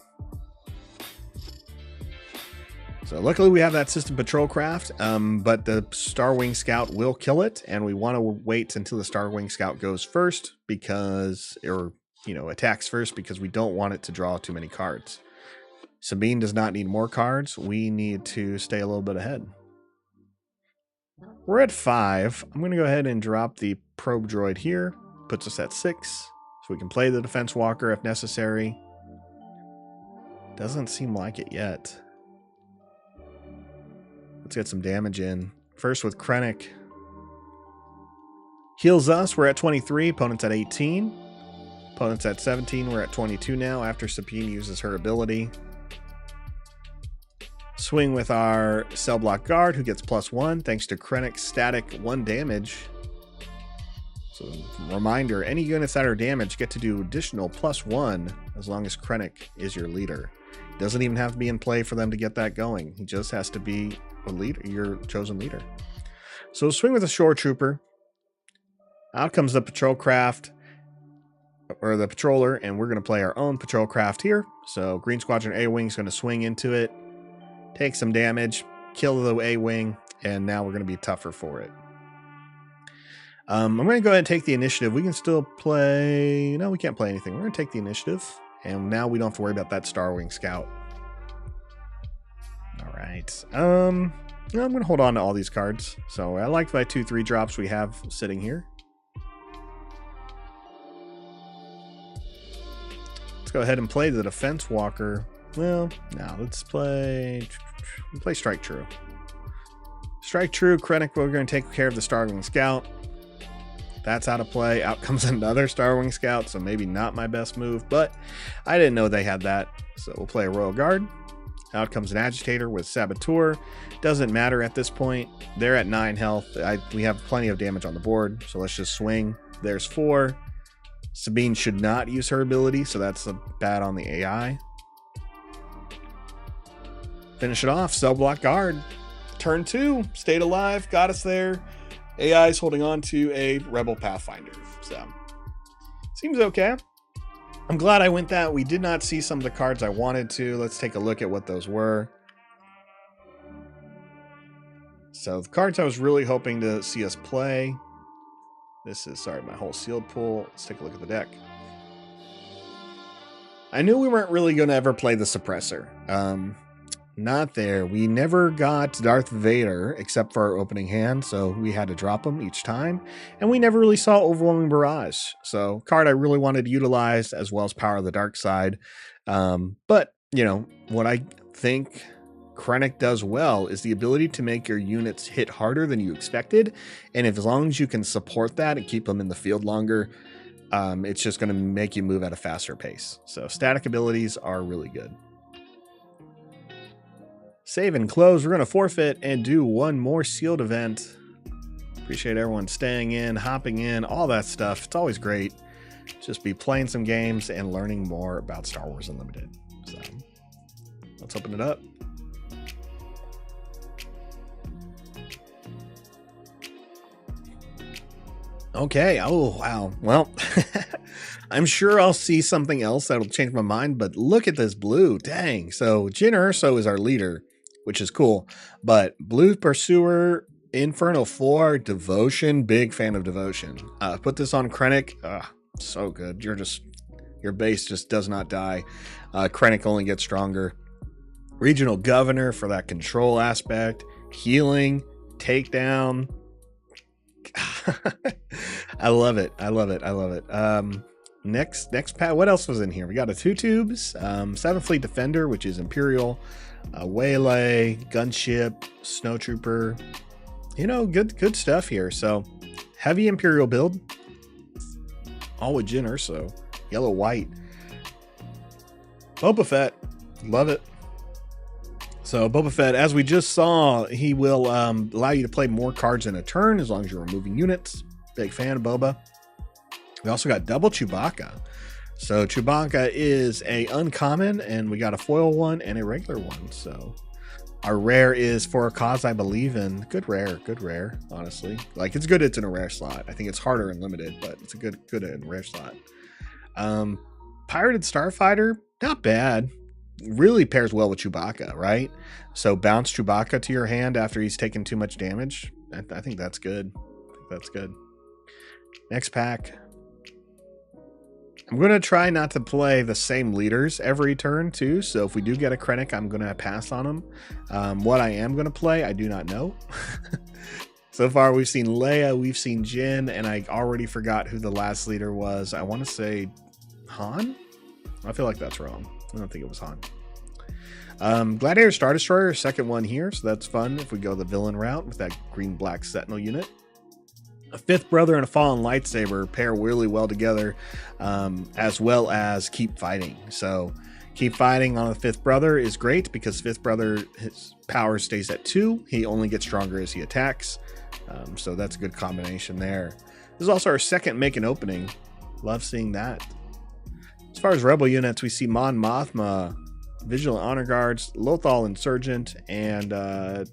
So luckily we have that system patrol craft, but the Star Wing Scout will kill it, and we want to wait until the Star Wing Scout goes first because, or attacks first, because we don't want it to draw too many cards. Sabine does not need more cards. We need to stay a little bit ahead. We're at 5. I'm going to go ahead and drop the Probe Droid here. Puts us at 6. So we can play the Defense Walker if necessary. Doesn't seem like it yet. Let's get some damage in. First with Krennic. Heals us. We're at 23. Opponent's at 18. Opponent's at 17. We're at 22 now after Sabine uses her ability. Swing with our Cell Block Guard, who gets +1 thanks to Krennic's static 1 damage. So reminder, any units that are damaged get to do additional +1 as long as Krennic is your leader. He doesn't even have to be in play for them to get that going. He just has to be a leader, your chosen leader. So swing with a Shore Trooper. Out comes the Patrol Craft, or the Patroller, and we're going to play our own Patrol Craft here. So Green Squadron A-Wing is going to swing into it, take some damage, kill the A-Wing, and now we're going to be tougher for it. I'm going to go ahead and take the initiative. We can still play... No, we can't play anything. We're going to take the initiative, and now we don't have to worry about that Star Wing Scout. All right. I'm going to hold on to all these cards. So I like my 2-3 drops we have sitting here. Let's go ahead and play the Defense Walker. Well, now let's play Strike True. Strike True, Krennic, we're going to take care of the Star Wing Scout. That's out of play. Out comes another Star Wing Scout, so maybe not my best move, but I didn't know they had that. So we'll play a Royal Guard. Out comes an Agitator with Saboteur. Doesn't matter at this point. They're at 9 health. We have plenty of damage on the board, so let's just swing. There's 4. Sabine should not use her ability, so that's bad on the AI. Finish it off. Cell Block Guard. Turn 2. Stayed alive. Got us there. AI is holding on to a Rebel Pathfinder. So, seems okay. I'm glad I went that. We did not see some of the cards I wanted to. Let's take a look at what those were. So, the cards I was really hoping to see us play. This is, sorry, my whole sealed pool. Let's take a look at the deck. I knew we weren't really going to ever play the Suppressor. Not there. We never got Darth Vader except for our opening hand, so we had to drop him each time. And we never really saw Overwhelming Barrage. So, card I really wanted to utilize, as well as Power of the Dark Side. But, what I think Krennic does well is the ability to make your units hit harder than you expected. And as long as you can support that and keep them in the field longer, it's just going to make you move at a faster pace. So, static abilities are really good. Save and close. We're going to forfeit and do one more sealed event. Appreciate everyone staying in, hopping in, all that stuff. It's always great. Just be playing some games and learning more about Star Wars Unlimited. So, let's open it up. Okay. Oh, wow. Well, I'm sure I'll see something else that'll change my mind, but look at this blue. Dang. So, Jyn Erso is our leader. which is cool. But Blue Pursuer, Infernal 4, Devotion, big fan of Devotion. Put this on Krennic. So good. Your base just does not die. Krennic only gets stronger. Regional Governor for that control aspect. Healing, takedown. I love it. Next pack. What else was in here? We got a 2 tubes, 7 Fleet Defender, which is Imperial, Waylay, Gunship, Snowtrooper. Good stuff here. So heavy Imperial build, all with Jyn Erso, yellow white. Boba Fett, love it. So Boba Fett, as we just saw, he will allow you to play more cards in a turn as long as you're removing units. Big fan of Boba. We also got double Chewbacca. So Chewbacca is a uncommon, and we got a foil one and a regular one. So our rare is For a Cause I Believe In. Good rare, honestly. Like, it's good it's in a rare slot. I think it's harder in limited, but it's a good in rare slot. Pirated Starfighter, not bad. Really pairs well with Chewbacca, right? So bounce Chewbacca to your hand after he's taken too much damage. I think that's good. Next pack. I'm going to try not to play the same leaders every turn too. So if we do get a Krennic, I'm going to pass on them. What I am going to play, I do not know. So far, we've seen Leia, we've seen Jyn, and I already forgot who the last leader was. I want to say Han? I feel like that's wrong. I don't think it was Han. Gladiator Star Destroyer, second one here, so that's fun if we go the villain route with that green-black Sentinel unit. A fifth brother and a fallen lightsaber pair really well together, as well as keep fighting. So keep fighting on the fifth brother is great because fifth brother, his power stays at 2. He only gets stronger as he attacks. So that's a good combination there. This is also our second make an opening. Love seeing that. As far as rebel units, we see Mon Mothma, Vigilant Honor Guards, Lothal Insurgent, and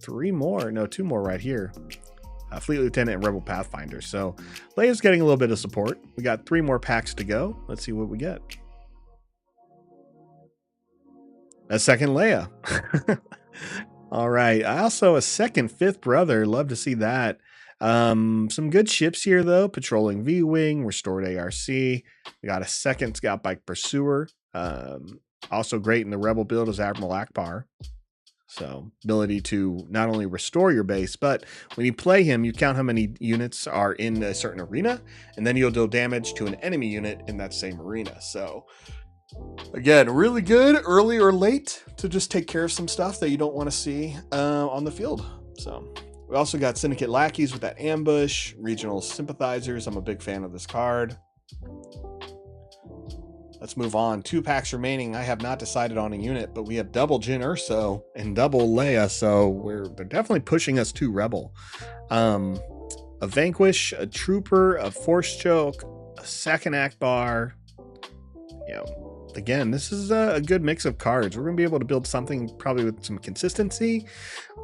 2 more right here. Fleet Lieutenant and Rebel Pathfinder. So Leia's getting a little bit of support. We got 3 more packs to go. Let's see what we get. A second Leia. All right. Also a second fifth brother. Love to see that. Some good ships here though. Patrolling V-Wing, Restored ARC. We got a second Scout Bike Pursuer. Also great in the Rebel build is Admiral Akbar. So ability to not only restore your base, but when you play him, you count how many units are in a certain arena, and then you'll deal damage to an enemy unit in that same arena. So again, really good early or late to just take care of some stuff that you don't want to see on the field. So we also got Syndicate Lackeys with that ambush, Regional Sympathizers. I'm a big fan of this card. Let's move on. 2 packs remaining. I have not decided on a unit, but we have double Jyn Erso and double Leia, so they're definitely pushing us to Rebel. A Vanquish, a Trooper, a Force Choke, a second Akbar. Again, this is a good mix of cards. We're going to be able to build something probably with some consistency,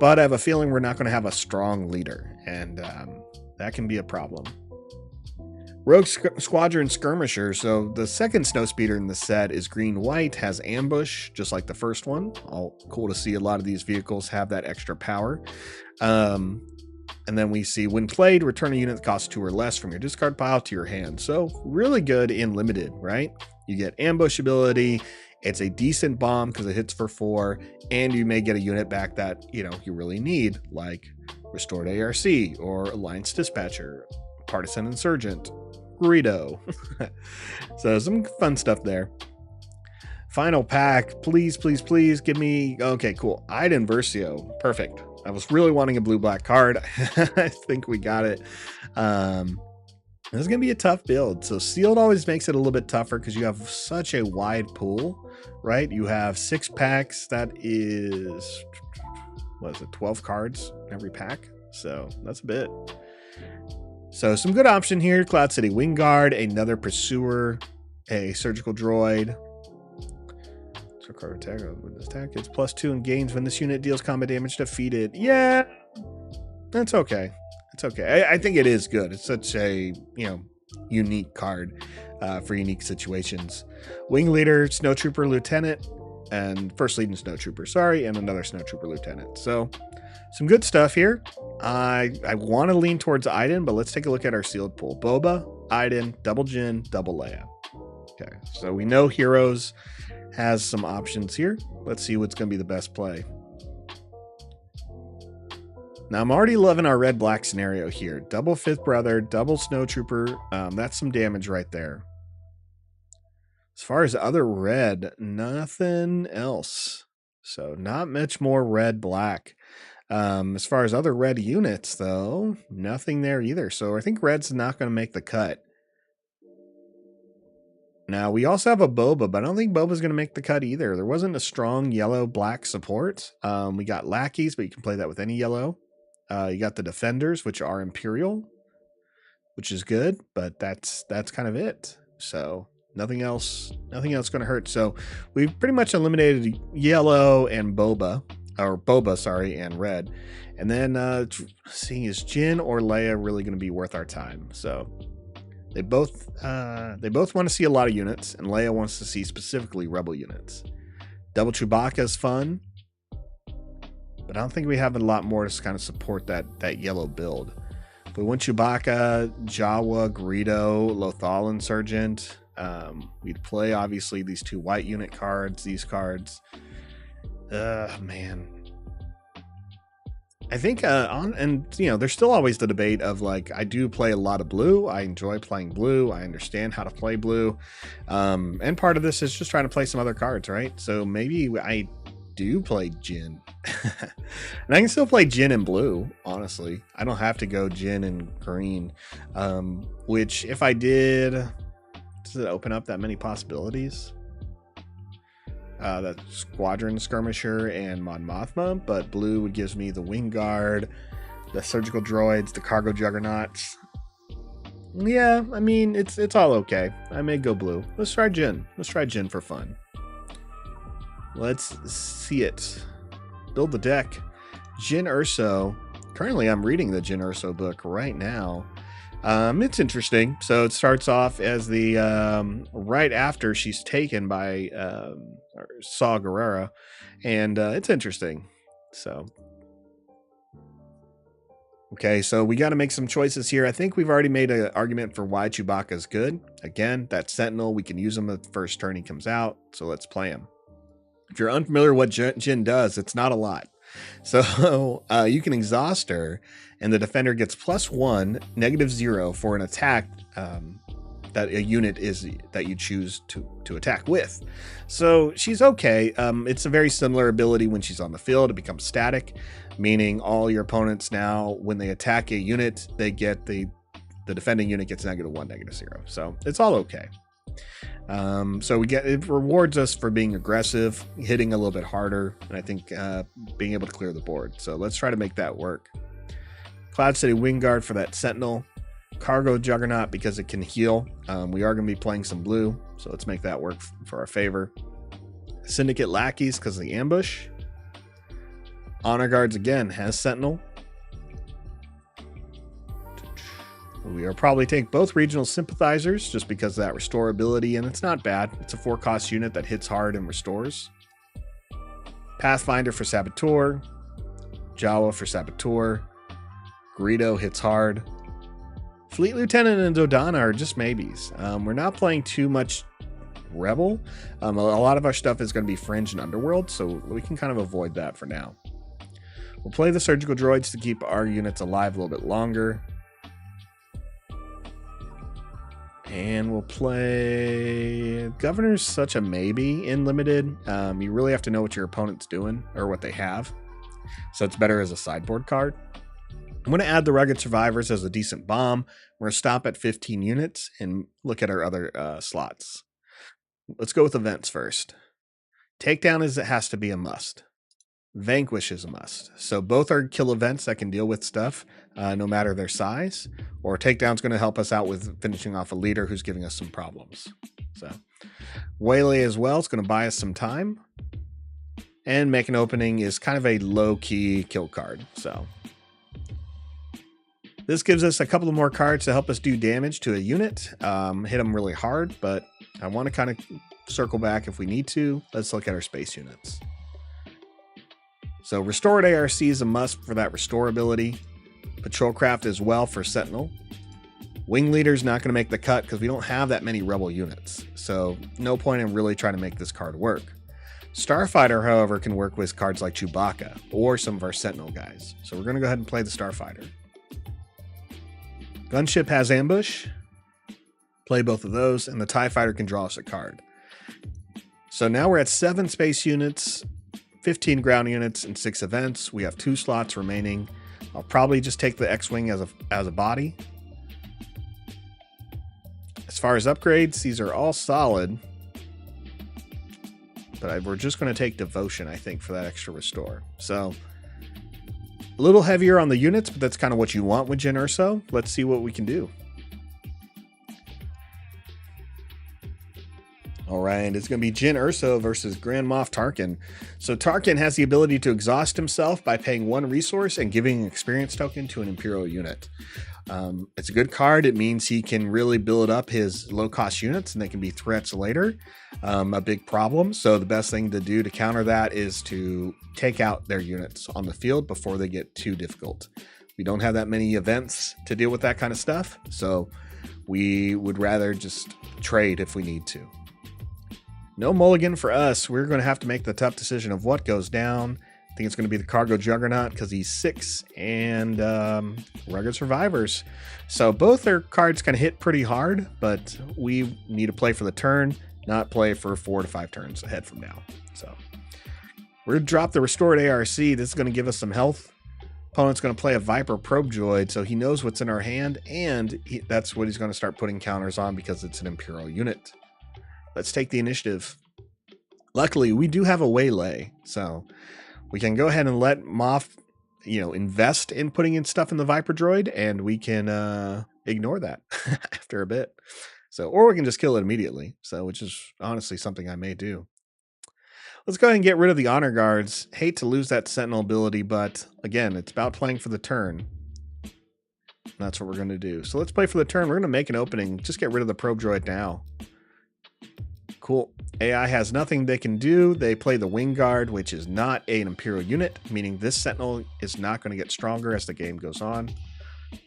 but I have a feeling we're not going to have a strong leader, and that can be a problem. Rogue Squadron Skirmisher. So the second Snowspeeder in the set is green-white, has ambush, just like the first one. All cool to see a lot of these vehicles have that extra power. And then we see, when played, return a unit that costs 2 or less from your discard pile to your hand. So really good in limited, right? You get ambush ability. It's a decent bomb because it hits for 4, and you may get a unit back that, you really need, like Restored ARC or Alliance Dispatcher, Partisan Insurgent, Greedo. So some fun stuff there. Final pack, please give me, okay, cool. Iden Versio, perfect. I was really wanting a blue-black card. I think we got it. This is going to be a tough build. So sealed always makes it a little bit tougher because you have such a wide pool, right? You have 6 packs. That is, 12 cards in every pack. So that's a bit. So some good option here. Cloud City Wing Guard, another Pursuer, a Surgical Droid. So card attack with this attack. It's +2 and gains when this unit deals combat damage defeated. Yeah, that's okay. It's okay. I think it is good. It's such a unique card for unique situations. Wing Leader, Snowtrooper Lieutenant, and First Legion Snowtrooper, sorry, and another Snowtrooper Lieutenant. So some good stuff here. I want to lean towards Iden, but let's take a look at our sealed pool. Boba, Iden, double Jin, double Leia. Okay, so we know Heroes has some options here. Let's see what's going to be the best play. Now, I'm already loving our red-black scenario here. Double Fifth Brother, double Snowtrooper. That's some damage right there. As far as other red, nothing else. So not much more red-black. As far as other red units, though, nothing there either. So I think red's not going to make the cut. Now, we also have a Boba, but I don't think Boba's going to make the cut either. There wasn't a strong yellow-black support. We got lackeys, but you can play that with any yellow. You got the defenders, which are Imperial, which is good, but that's kind of it. So nothing else going to hurt. So we've pretty much eliminated yellow and Boba, sorry, and red. And then seeing is Jin or Leia really going to be worth our time? So they both want to see a lot of units, and Leia wants to see specifically Rebel units. Double Chewbacca is fun, but I don't think we have a lot more to kind of support that yellow build. We want Chewbacca, Jawa, Greedo, Lothal Insurgent. We'd play obviously these two white unit cards, these cards. Man. I think there's still always the debate of like, I do play a lot of blue. I enjoy playing blue. I understand how to play blue. And part of this is just trying to play some other cards, right? So maybe I do play Jin. And I can still play Jin in blue, honestly. I don't have to go Jin in green. Which if I did, does it open up that many possibilities? That Squadron Skirmisher and Mon Mothma, but blue would gives me the Wing Guard, the Surgical Droids, the Cargo Juggernauts. Yeah, I mean, it's all okay. I may go blue. Let's try Jin. Let's try Jin for fun. Let's see it. Build the deck. Jin Erso. Currently, I'm reading the Jin Erso book right now. It's interesting. So it starts off as the right after she's taken by Saw Gerrera, and it's interesting. So okay, so we got to make some choices here. I think we've already made an argument for why Chewbacca is good. Again, that Sentinel, we can use him the first turn he comes out, so let's play him. If you're unfamiliar with what Jin does, it's not a lot. So you can exhaust her, and the defender gets +1, -0 for an attack that a unit is that you choose to attack with. So she's okay. It's a very similar ability when she's on the field. It becomes static, meaning all your opponents now, when they attack a unit, they get the defending unit gets -1, -0. So it's all okay. So it rewards us for being aggressive, hitting a little bit harder, and I think being able to clear the board. So let's try to make that work. Cloud City Wing Guard for that Sentinel. Cargo Juggernaut because it can heal. We are going to be playing some blue, so let's make that work for our favor. Syndicate Lackeys because of the ambush. Honor Guards again has Sentinel. We will probably take both Regional Sympathizers just because of that restorability, and it's not bad. It's a 4-cost unit that hits hard and restores. Pathfinder for Saboteur. Jawa for Saboteur. Greedo hits hard. Fleet Lieutenant and Dodonna are just maybes. We're not playing too much Rebel. A lot of our stuff is going to be Fringe and Underworld, so we can kind of avoid that for now. We'll play the Surgical Droids to keep our units alive a little bit longer. And we'll play... Governor's such a maybe in Limited. You really have to know what your opponent's doing, or what they have. So it's better as a sideboard card. I'm going to add the Rugged Survivors as a decent bomb. We're going to stop at 15 units and look at our other slots. Let's go with events first. Takedown has to be a must. Vanquish is a must. So both are kill events that can deal with stuff, no matter their size. Or Takedown's going to help us out with finishing off a leader who's giving us some problems. So Waylay as well is going to buy us some time. And Make an Opening is kind of a low-key kill card. So this gives us a couple of more cards to help us do damage to a unit. Hit them really hard, but I want to kind of circle back if we need to. Let's look at our space units. So Restored ARC is a must for that restore ability. Patrolcraft as well for Sentinel. Wing Leader's not going to make the cut because we don't have that many Rebel units. So no point in really trying to make this card work. Starfighter, however, can work with cards like Chewbacca or some of our Sentinel guys. So we're going to go ahead and play the Starfighter. Gunship has Ambush. Play both of those, and the TIE Fighter can draw us a card. So now we're at 7 space units, 15 ground units, and 6 events. We have 2 slots remaining. I'll probably just take the X-Wing as a body. As far as upgrades, these are all solid. But we're just going to take Devotion, I think, for that extra restore. So, a little heavier on the units, but that's kind of what you want with Jyn Erso. Let's see what we can do. All right, it's going to be Jyn Erso versus Grand Moff Tarkin. So Tarkin has the ability to exhaust himself by paying 1 resource and giving an experience token to an Imperial unit. It's a good card. It means he can really build up his low-cost units, and they can be threats later. A big problem. So the best thing to do to counter that is to take out their units on the field before they get too difficult. We don't have that many events to deal with that kind of stuff, so we would rather just trade if we need to. No mulligan for us. We're going to have to make the tough decision of what goes down. I think it's going to be the Cargo Juggernaut because he's 6 and Rugged Survivors. So both their cards kind of hit pretty hard, but we need to play for the turn, not play for 4 to 5 turns ahead from now. So we're going to drop the Restored ARC. This is going to give us some health. Opponent's going to play a Viper Probe Droid, so he knows what's in our hand, and that's what he's going to start putting counters on because it's an Imperial unit. Let's take the initiative. Luckily, we do have a waylay, so we can go ahead and let Moff, invest in putting in stuff in the Viper Droid, and we can ignore that after a bit. So, or we can just kill it immediately. So, which is honestly something I may do. Let's go ahead and get rid of the Honor Guards. Hate to lose that Sentinel ability, but again, it's about playing for the turn. That's what we're going to do. So let's play for the turn. We're going to make an opening. Just get rid of the Probe Droid now. Cool. AI has nothing they can do. They play the Wing Guard, which is not an Imperial unit, meaning this Sentinel is not going to get stronger as the game goes on.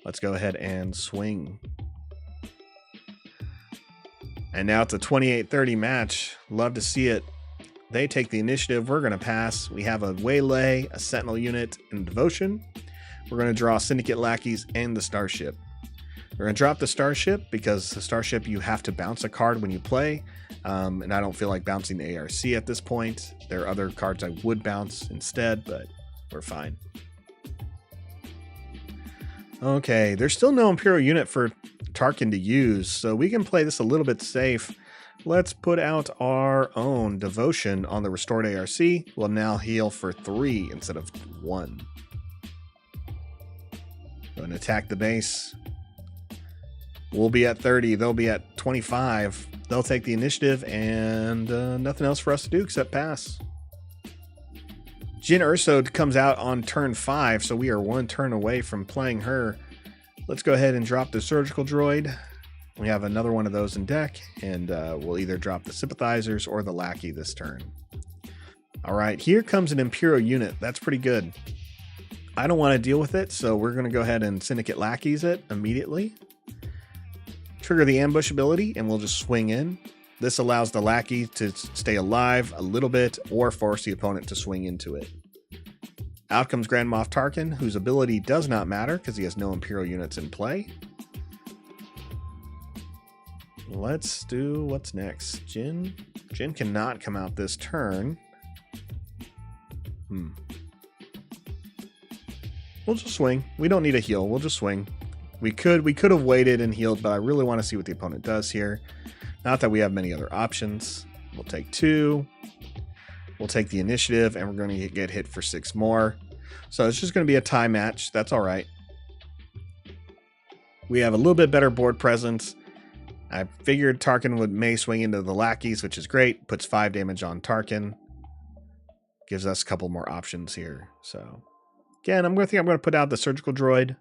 Let's go ahead and swing. And now it's a 28-30 match. Love to see it. They take the initiative. We're going to pass. We have a Waylay, a Sentinel unit, and Devotion. We're going to draw Syndicate Lackeys and the Starship. We're going to drop the Starship because the Starship, you have to bounce a card when you play. And I don't feel like bouncing the ARC at this point. There are other cards I would bounce instead, but we're fine. Okay, there's still no Imperial unit for Tarkin to use, so we can play this a little bit safe. Let's put out our own Devotion on the Restored ARC. We'll now heal for 3 instead of 1. Go and attack the base. We'll be at 30. They'll be at 25. They'll take the initiative, and nothing else for us to do except pass. Jyn Erso comes out on turn 5, so we are 1 turn away from playing her. Let's go ahead and drop the Surgical Droid. We have another one of those in deck, and we'll either drop the Sympathizers or the Lackey this turn. All right, here comes an Imperial unit. That's pretty good. I don't want to deal with it, so we're going to go ahead and Syndicate Lackeys it immediately. Trigger the ambush ability, and we'll just swing in. This allows the Lackey to stay alive a little bit or force the opponent to swing into it. Out comes Grand Moff Tarkin, whose ability does not matter because he has no Imperial units in play. Let's do what's next. Jyn cannot come out this turn. We'll just swing. We don't need a heal. We'll just swing. We could have waited and healed, but I really want to see what the opponent does here. Not that we have many other options. We'll take 2. We'll take the initiative, and we're going to get hit for 6 more. So it's just going to be a tie match. That's all right. We have a little bit better board presence. I figured Tarkin may swing into the Lackeys, which is great. Puts 5 damage on Tarkin. Gives us a couple more options here. So again, I'm going to put out the Surgical Droid.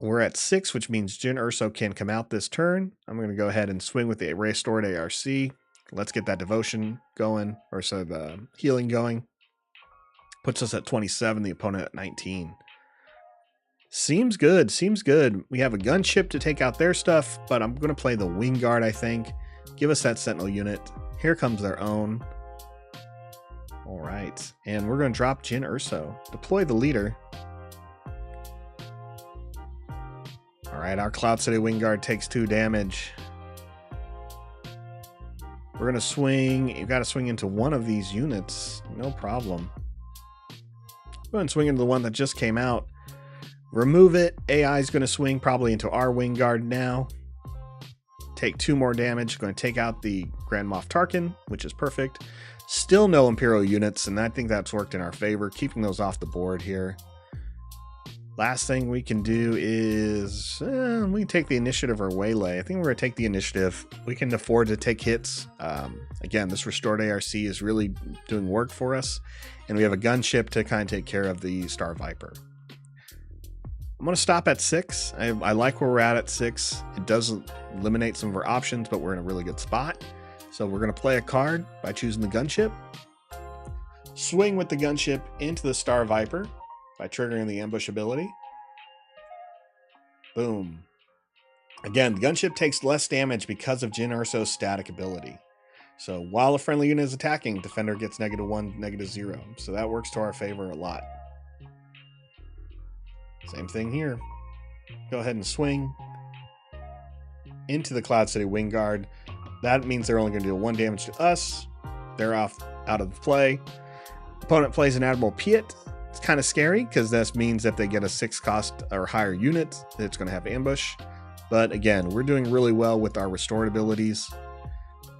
We're at 6, which means Jyn Erso can come out this turn. I'm going to go ahead and swing with the restored ARC. Let's get that devotion going, or so the healing going. Puts us at 27, the opponent at 19. Seems good, seems good. We have a gunship to take out their stuff, but I'm going to play the Wing Guard, I think. Give us that Sentinel unit. Here comes their own. All right, and we're going to drop Jyn Erso. Deploy the leader. All right, our Cloud City Wing Guard takes 2 damage. We're going to swing. You've got to swing into one of these units. No problem. Go ahead and swing into the one that just came out. Remove it. AI is going to swing probably into our Wing Guard now. Take 2 more damage. Going to take out the Grand Moff Tarkin, which is perfect. Still no Imperial units, and I think that's worked in our favor, keeping those off the board here. Last thing we can do is we can take the initiative or waylay. I think we're going to take the initiative. We can afford to take hits. Again, this restored ARC is really doing work for us, and we have a gunship to kind of take care of the Star Viper. I'm going to stop at 6. I like where we're at 6. It does eliminate some of our options, but we're in a really good spot. So we're going to play a card by choosing the gunship. Swing with the gunship into the Star Viper by triggering the ambush ability. Boom. Again, the gunship takes less damage because of Jyn Erso's static ability. So while a friendly unit is attacking, defender gets -1, -0. So that works to our favor a lot. Same thing here. Go ahead and swing into the Cloud City Wing Guard. That means they're only going to do 1 damage to us. They're out of the play. Opponent plays an Admiral Piet. It's kind of scary because this means that they get a 6 cost or higher unit, it's going to have ambush. But again, we're doing really well with our restored abilities.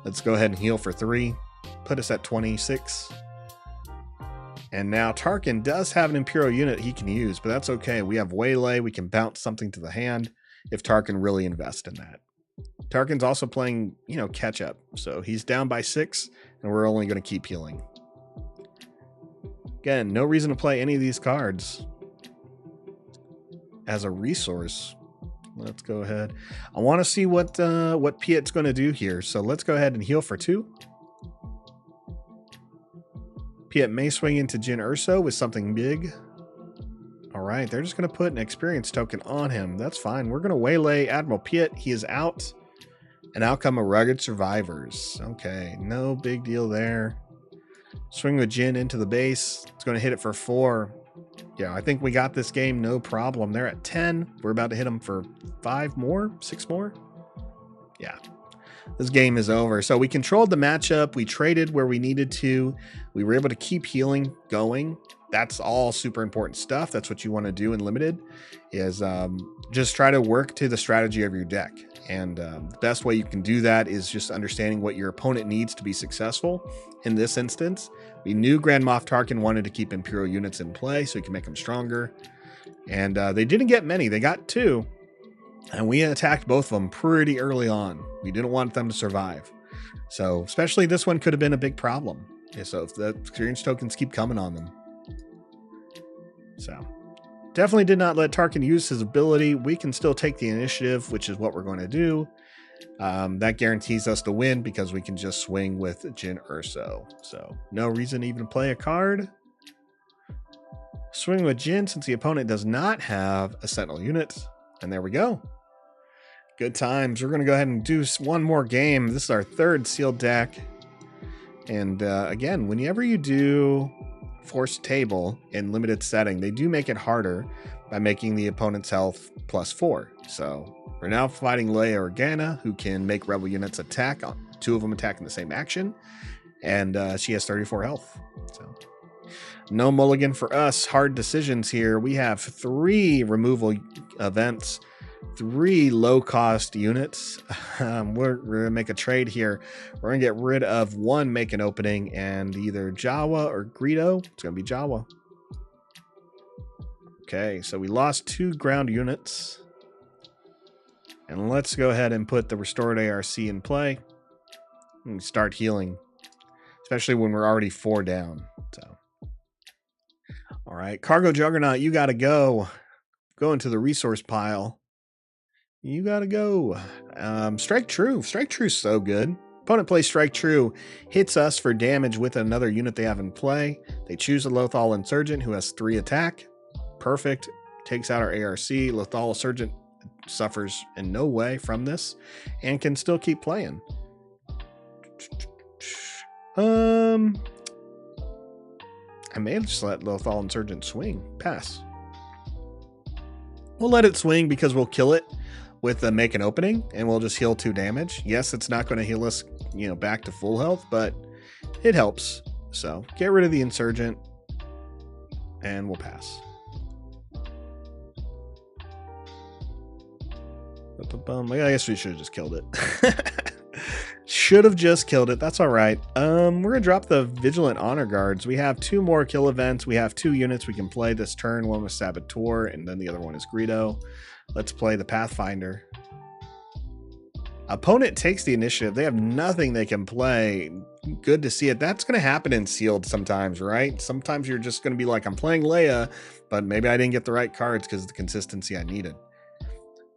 Let's go ahead and heal for 3. Put us at 26. And now Tarkin does have an Imperial unit he can use, but that's okay. We have Waylay. We can bounce something to the hand if Tarkin really invests in that. Tarkin's also playing, catch up. So he's down by 6, and we're only going to keep healing. Again, no reason to play any of these cards as a resource. Let's go ahead. I want to see what Piet's going to do here. So let's go ahead and heal for 2. Piet may swing into Jyn Erso with something big. All right, they're just going to put an experience token on him. That's fine. We're going to waylay Admiral Piet. He is out. An outcome of Rugged Survivors. Okay, no big deal there. Swing with Jyn into the base. It's going to hit it for 4. Yeah, I think we got this game no problem. They're at 10. We're about to hit them for 5 more, 6 more. Yeah, this game is over. So we controlled the matchup. We traded where we needed to. We were able to keep healing going. That's all super important stuff. That's what you want to do in Limited is just try to work to the strategy of your deck. And the best way you can do that is just understanding what your opponent needs to be successful. In this instance, we knew Grand Moff Tarkin wanted to keep Imperial units in play so he can make them stronger. And they didn't get many. They got 2. And we attacked both of them pretty early on. We didn't want them to survive. So especially this one could have been a big problem. Yeah, so if the experience tokens keep coming on them. So definitely did not let Tarkin use his ability. We can still take the initiative, which is what we're going to do. That guarantees us to win because we can just swing with Jyn Erso. So no reason to even play a card. Swing with Jyn since the opponent does not have a Sentinel unit. And there we go. Good times. We're going to go ahead and do one more game. This is our 3rd sealed deck. And again, whenever you do Forced Table in limited setting, they do make it harder by making the opponent's health +4. So we're now fighting Leia Organa, who can make rebel units attack. 2 of them attack in the same action. And she has 34 health. So no mulligan for us. Hard decisions here. We have 3 removal events, 3 low-cost units. We're going to make a trade here. We're going to get rid of 1 make an opening and either Jawa or Greedo. It's going to be Jawa. Okay, so we lost 2 ground units. And let's go ahead and put the restored ARC in play and start healing, especially when we're already 4 down. So, all right, Cargo Juggernaut, you got to go. go into the resource pile. You gotta go. Strike True. Strike True's so good. Opponent plays Strike True, hits us for damage with another unit they have in play. They choose a Lothal Insurgent who has 3 attack. Perfect. Takes out our ARC. Lothal Insurgent suffers in no way from this and can still keep playing. I may have just let Lothal Insurgent swing. Pass. We'll let it swing because we'll kill it with a make an opening and we'll just heal 2 damage. Yes, it's not going to heal us, back to full health, but it helps. So get rid of the Insurgent and we'll pass. I guess we should have just killed it. Should have just killed it. That's all right. We're going to drop the Vigilant Honor Guards. We have 2 more kill events. We have 2 units we can play this turn. One was Saboteur, and then the other one is Greedo. Let's play the Pathfinder. Opponent takes the initiative. They have nothing they can play. Good to see it. That's going to happen in Sealed sometimes, right? Sometimes you're just going to be like, I'm playing Leia, but maybe I didn't get the right cards because of the consistency I needed.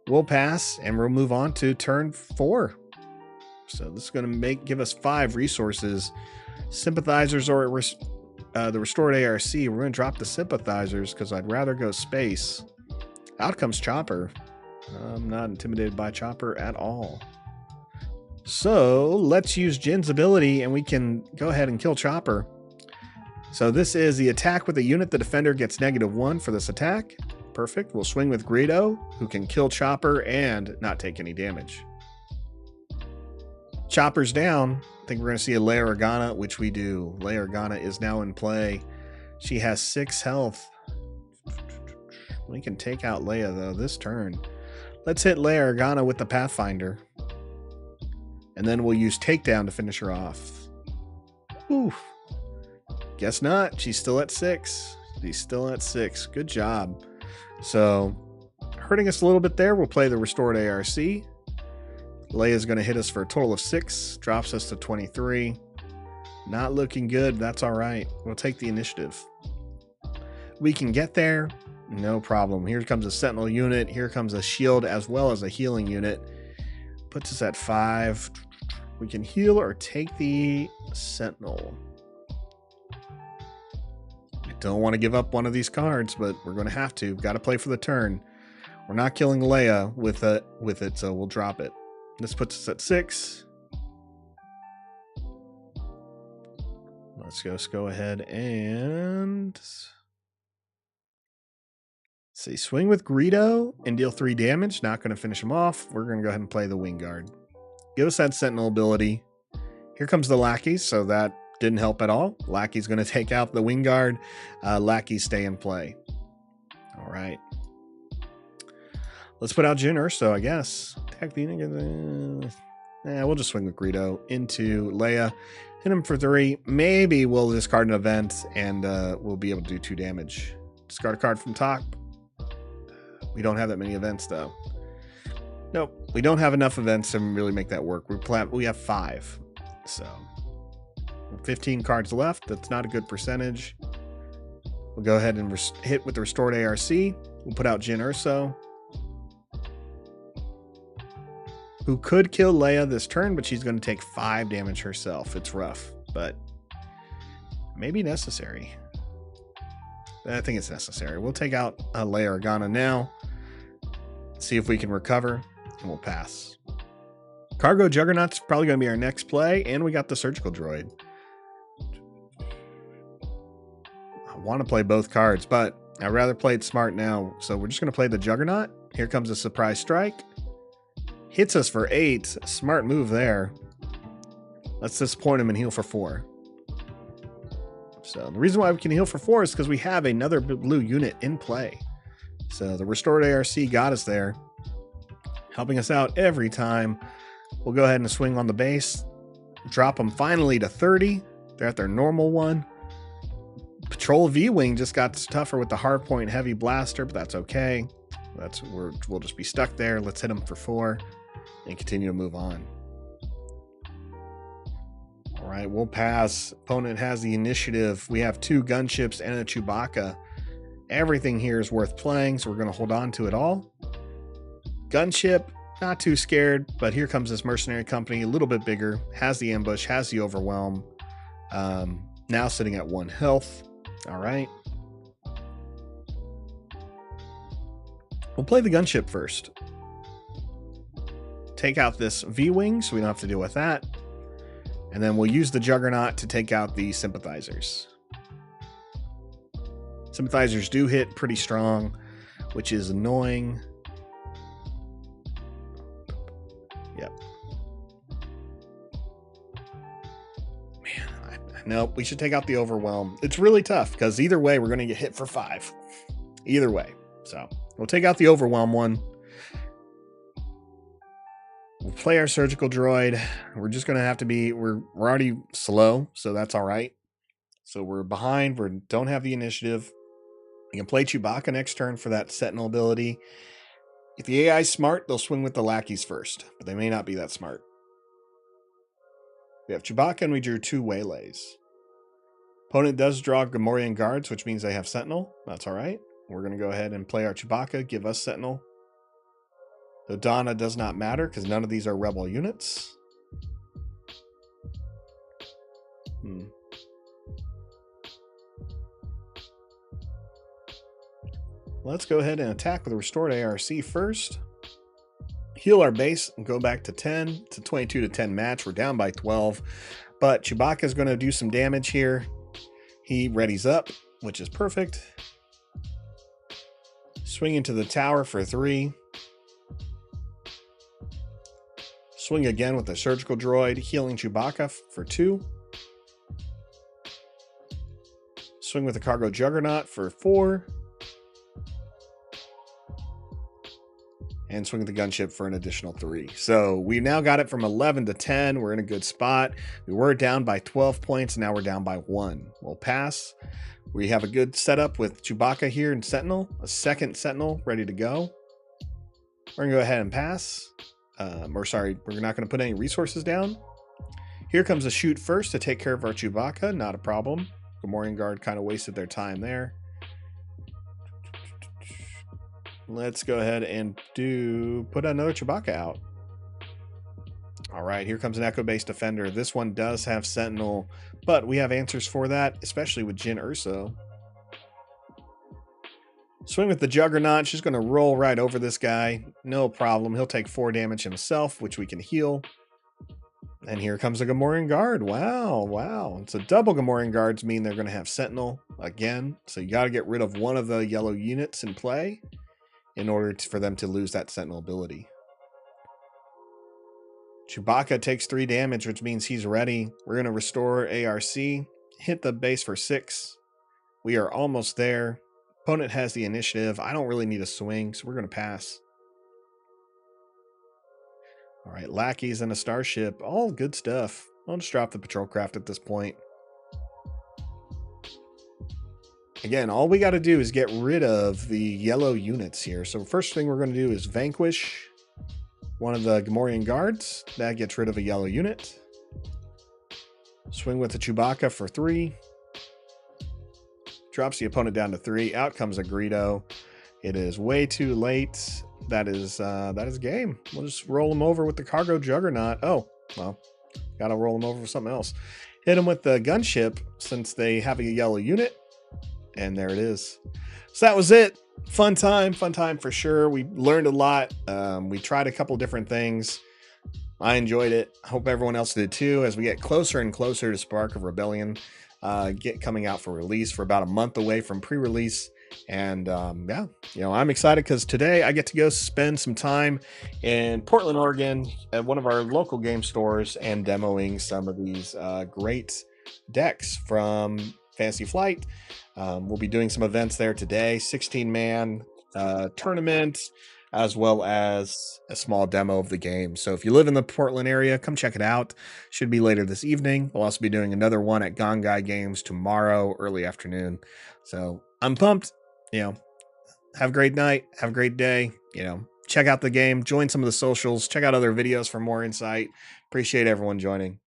We'll pass, and we'll move on to turn 4. So this is going to give us 5 resources. Sympathizers or the restored ARC. We're going to drop the Sympathizers because I'd rather go space. Out comes Chopper. I'm not intimidated by Chopper at all. So let's use Jin's ability and we can go ahead and kill Chopper. So this is the attack with a unit. The defender gets -1 for this attack. Perfect. We'll swing with Greedo, who can kill Chopper and not take any damage. Chopper's down. I think we're going to see a Leia Organa, which we do. Leia Organa is now in play. She has 6 health. We can take out Leia, though, this turn. Let's hit Leia Organa with the Pathfinder. And then we'll use Takedown to finish her off. Oof. Guess not. She's still at 6. She's still at 6. Good job. So, hurting us a little bit there. We'll play the Restored ARC. Leia's going to hit us for a total of 6. Drops us to 23. Not looking good. That's all right. We'll take the initiative. We can get there. No problem. Here comes a Sentinel unit. Here comes a shield as well as a healing unit. Puts us at 5. We can heal or take the Sentinel. I don't want to give up one of these cards, but we're going to have to. Got to play for the turn. We're not killing Leia with it, so we'll drop it. This puts us at 6. Let's go ahead and see. Swing with Greedo and deal 3 damage. Not going to finish him off. We're going to go ahead and play the Wing Guard. Give us that Sentinel ability. Here comes the Lackeys, so that didn't help at all. Lackey's going to take out the Wing Guard. Lackeys stay in play. All right. Let's put out Jyn Erso, I guess. Attack the unit. We'll just swing with Greedo into Leia. Hit him for 3. Maybe we'll discard an event and we'll be able to do 2 damage. Discard a card from top. We don't have that many events, though. Nope. We don't have enough events to really make that work. We have 5. So 15 cards left. That's not a good percentage. We'll go ahead and hit with the Restored ARC. We'll put out Jyn Erso, who could kill Leia this turn, but she's going to take 5 damage herself. It's rough, but maybe necessary. I think it's necessary. We'll take out Leia Organa now. See if we can recover, and we'll pass. Cargo Juggernaut's probably going to be our next play, and we got the Surgical Droid. I want to play both cards, but I'd rather play it smart now, so we're just going to play the Juggernaut. Here comes a Surprise Strike. Hits us for 8. Smart move there. Let's disappoint him and heal for 4. So the reason why we can heal for 4 is because we have another blue unit in play. So the Restored ARC got us there, helping us out every time. We'll go ahead and swing on the base. Drop them finally to 30. They're at their normal one. Patrol V-Wing just got tougher with the Hardpoint Heavy Blaster, but that's okay. We'll just be stuck there. Let's hit them for 4 and continue to move on. All right, we'll pass. Opponent has the initiative. We have 2 gunships and a Chewbacca. Everything here is worth playing, so we're going to hold on to it all. Gunship, not too scared, but here comes this mercenary company, a little bit bigger, has the ambush, has the overwhelm. Now sitting at 1 health. All right. We'll play the gunship first. Take out this V-Wing so we don't have to deal with that. And then we'll use the Juggernaut to take out the sympathizers. Sympathizers do hit pretty strong, which is annoying. Yep. Man, nope, we should take out the overwhelm. It's really tough because either way, we're going to get hit for 5. Either way. So we'll take out the overwhelm one. We'll play our surgical droid. We're just going to have to be, we're already slow, so that's all right. So we're behind. We don't have the initiative. You can play Chewbacca next turn for that Sentinel ability. If the AI is smart, they'll swing with the lackeys first, but they may not be that smart. We have Chewbacca and we drew 2 waylays. Opponent does draw Gamorrean guards, which means they have Sentinel. That's all right. We're going to go ahead and play our Chewbacca, give us Sentinel. Dodonna does not matter because none of these are rebel units. Let's go ahead and attack with a restored ARC first. Heal our base and go back to 10. It's a 22 to 10 match. We're down by 12. But Chewbacca is going to do some damage here. He readies up, which is perfect. Swing into the tower for 3. Swing again with the surgical droid, healing Chewbacca for 2. Swing with the cargo juggernaut for 4. And swing with the gunship for an additional 3. So we now got it from 11 to 10. We're in a good spot. We were down by 12 points. Now we're down by 1. We'll pass. We have a good setup with Chewbacca here and Sentinel. A second Sentinel ready to go. We're going to go ahead and pass. We're not going to put any resources down. Here comes a shoot first to take care of our Chewbacca. Not a problem. Gamorrean Guard kind of wasted their time there. Let's go ahead and put another Chewbacca out. All right, here comes an Echo-based Defender. This one does have Sentinel, but we have answers for that, especially with Jyn Erso. Swing with the Juggernaut. She's going to roll right over this guy. No problem. He'll take 4 damage himself, which we can heal. And here comes a Gamorrean Guard. Wow. So double Gamorrean Guards mean they're going to have Sentinel again. So you got to get rid of one of the yellow units in play in order for them to lose that Sentinel ability. Chewbacca takes 3 damage, which means he's ready. We're going to restore ARC, hit the base for 6. We are almost there. Opponent has the initiative. I don't really need a swing, so we're going to pass. All right, lackeys and a starship. All good stuff. I'll just drop the patrol craft at this point. Again, all we got to do is get rid of the yellow units here. So first thing we're going to do is vanquish one of the Gamorrean Guards. That gets rid of a yellow unit. Swing with the Chewbacca for 3. Drops the opponent down to 3. Out comes a Greedo. It is way too late. That is game. We'll just roll him over with the cargo juggernaut. Oh, well, gotta roll him over with something else. Hit him with the gunship since they have a yellow unit. And there it is. So that was it. Fun time for sure. We learned a lot. We tried a couple different things. I enjoyed it. I hope everyone else did too. As we get closer and closer to Spark of Rebellion, coming out for release. We're about a month away from pre-release. And yeah, I'm excited because today I get to go spend some time in Portland, Oregon at one of our local game stores and demoing some of these great decks from Fantasy Flight. We'll be doing some events there today, 16-man tournament, as well as a small demo of the game. So if you live in the Portland area, come check it out. Should be later this evening. We'll also be doing another one at Gongai Games tomorrow, early afternoon. So I'm pumped. Have a great night. Have a great day. Check out the game. Join some of the socials. Check out other videos for more insight. Appreciate everyone joining.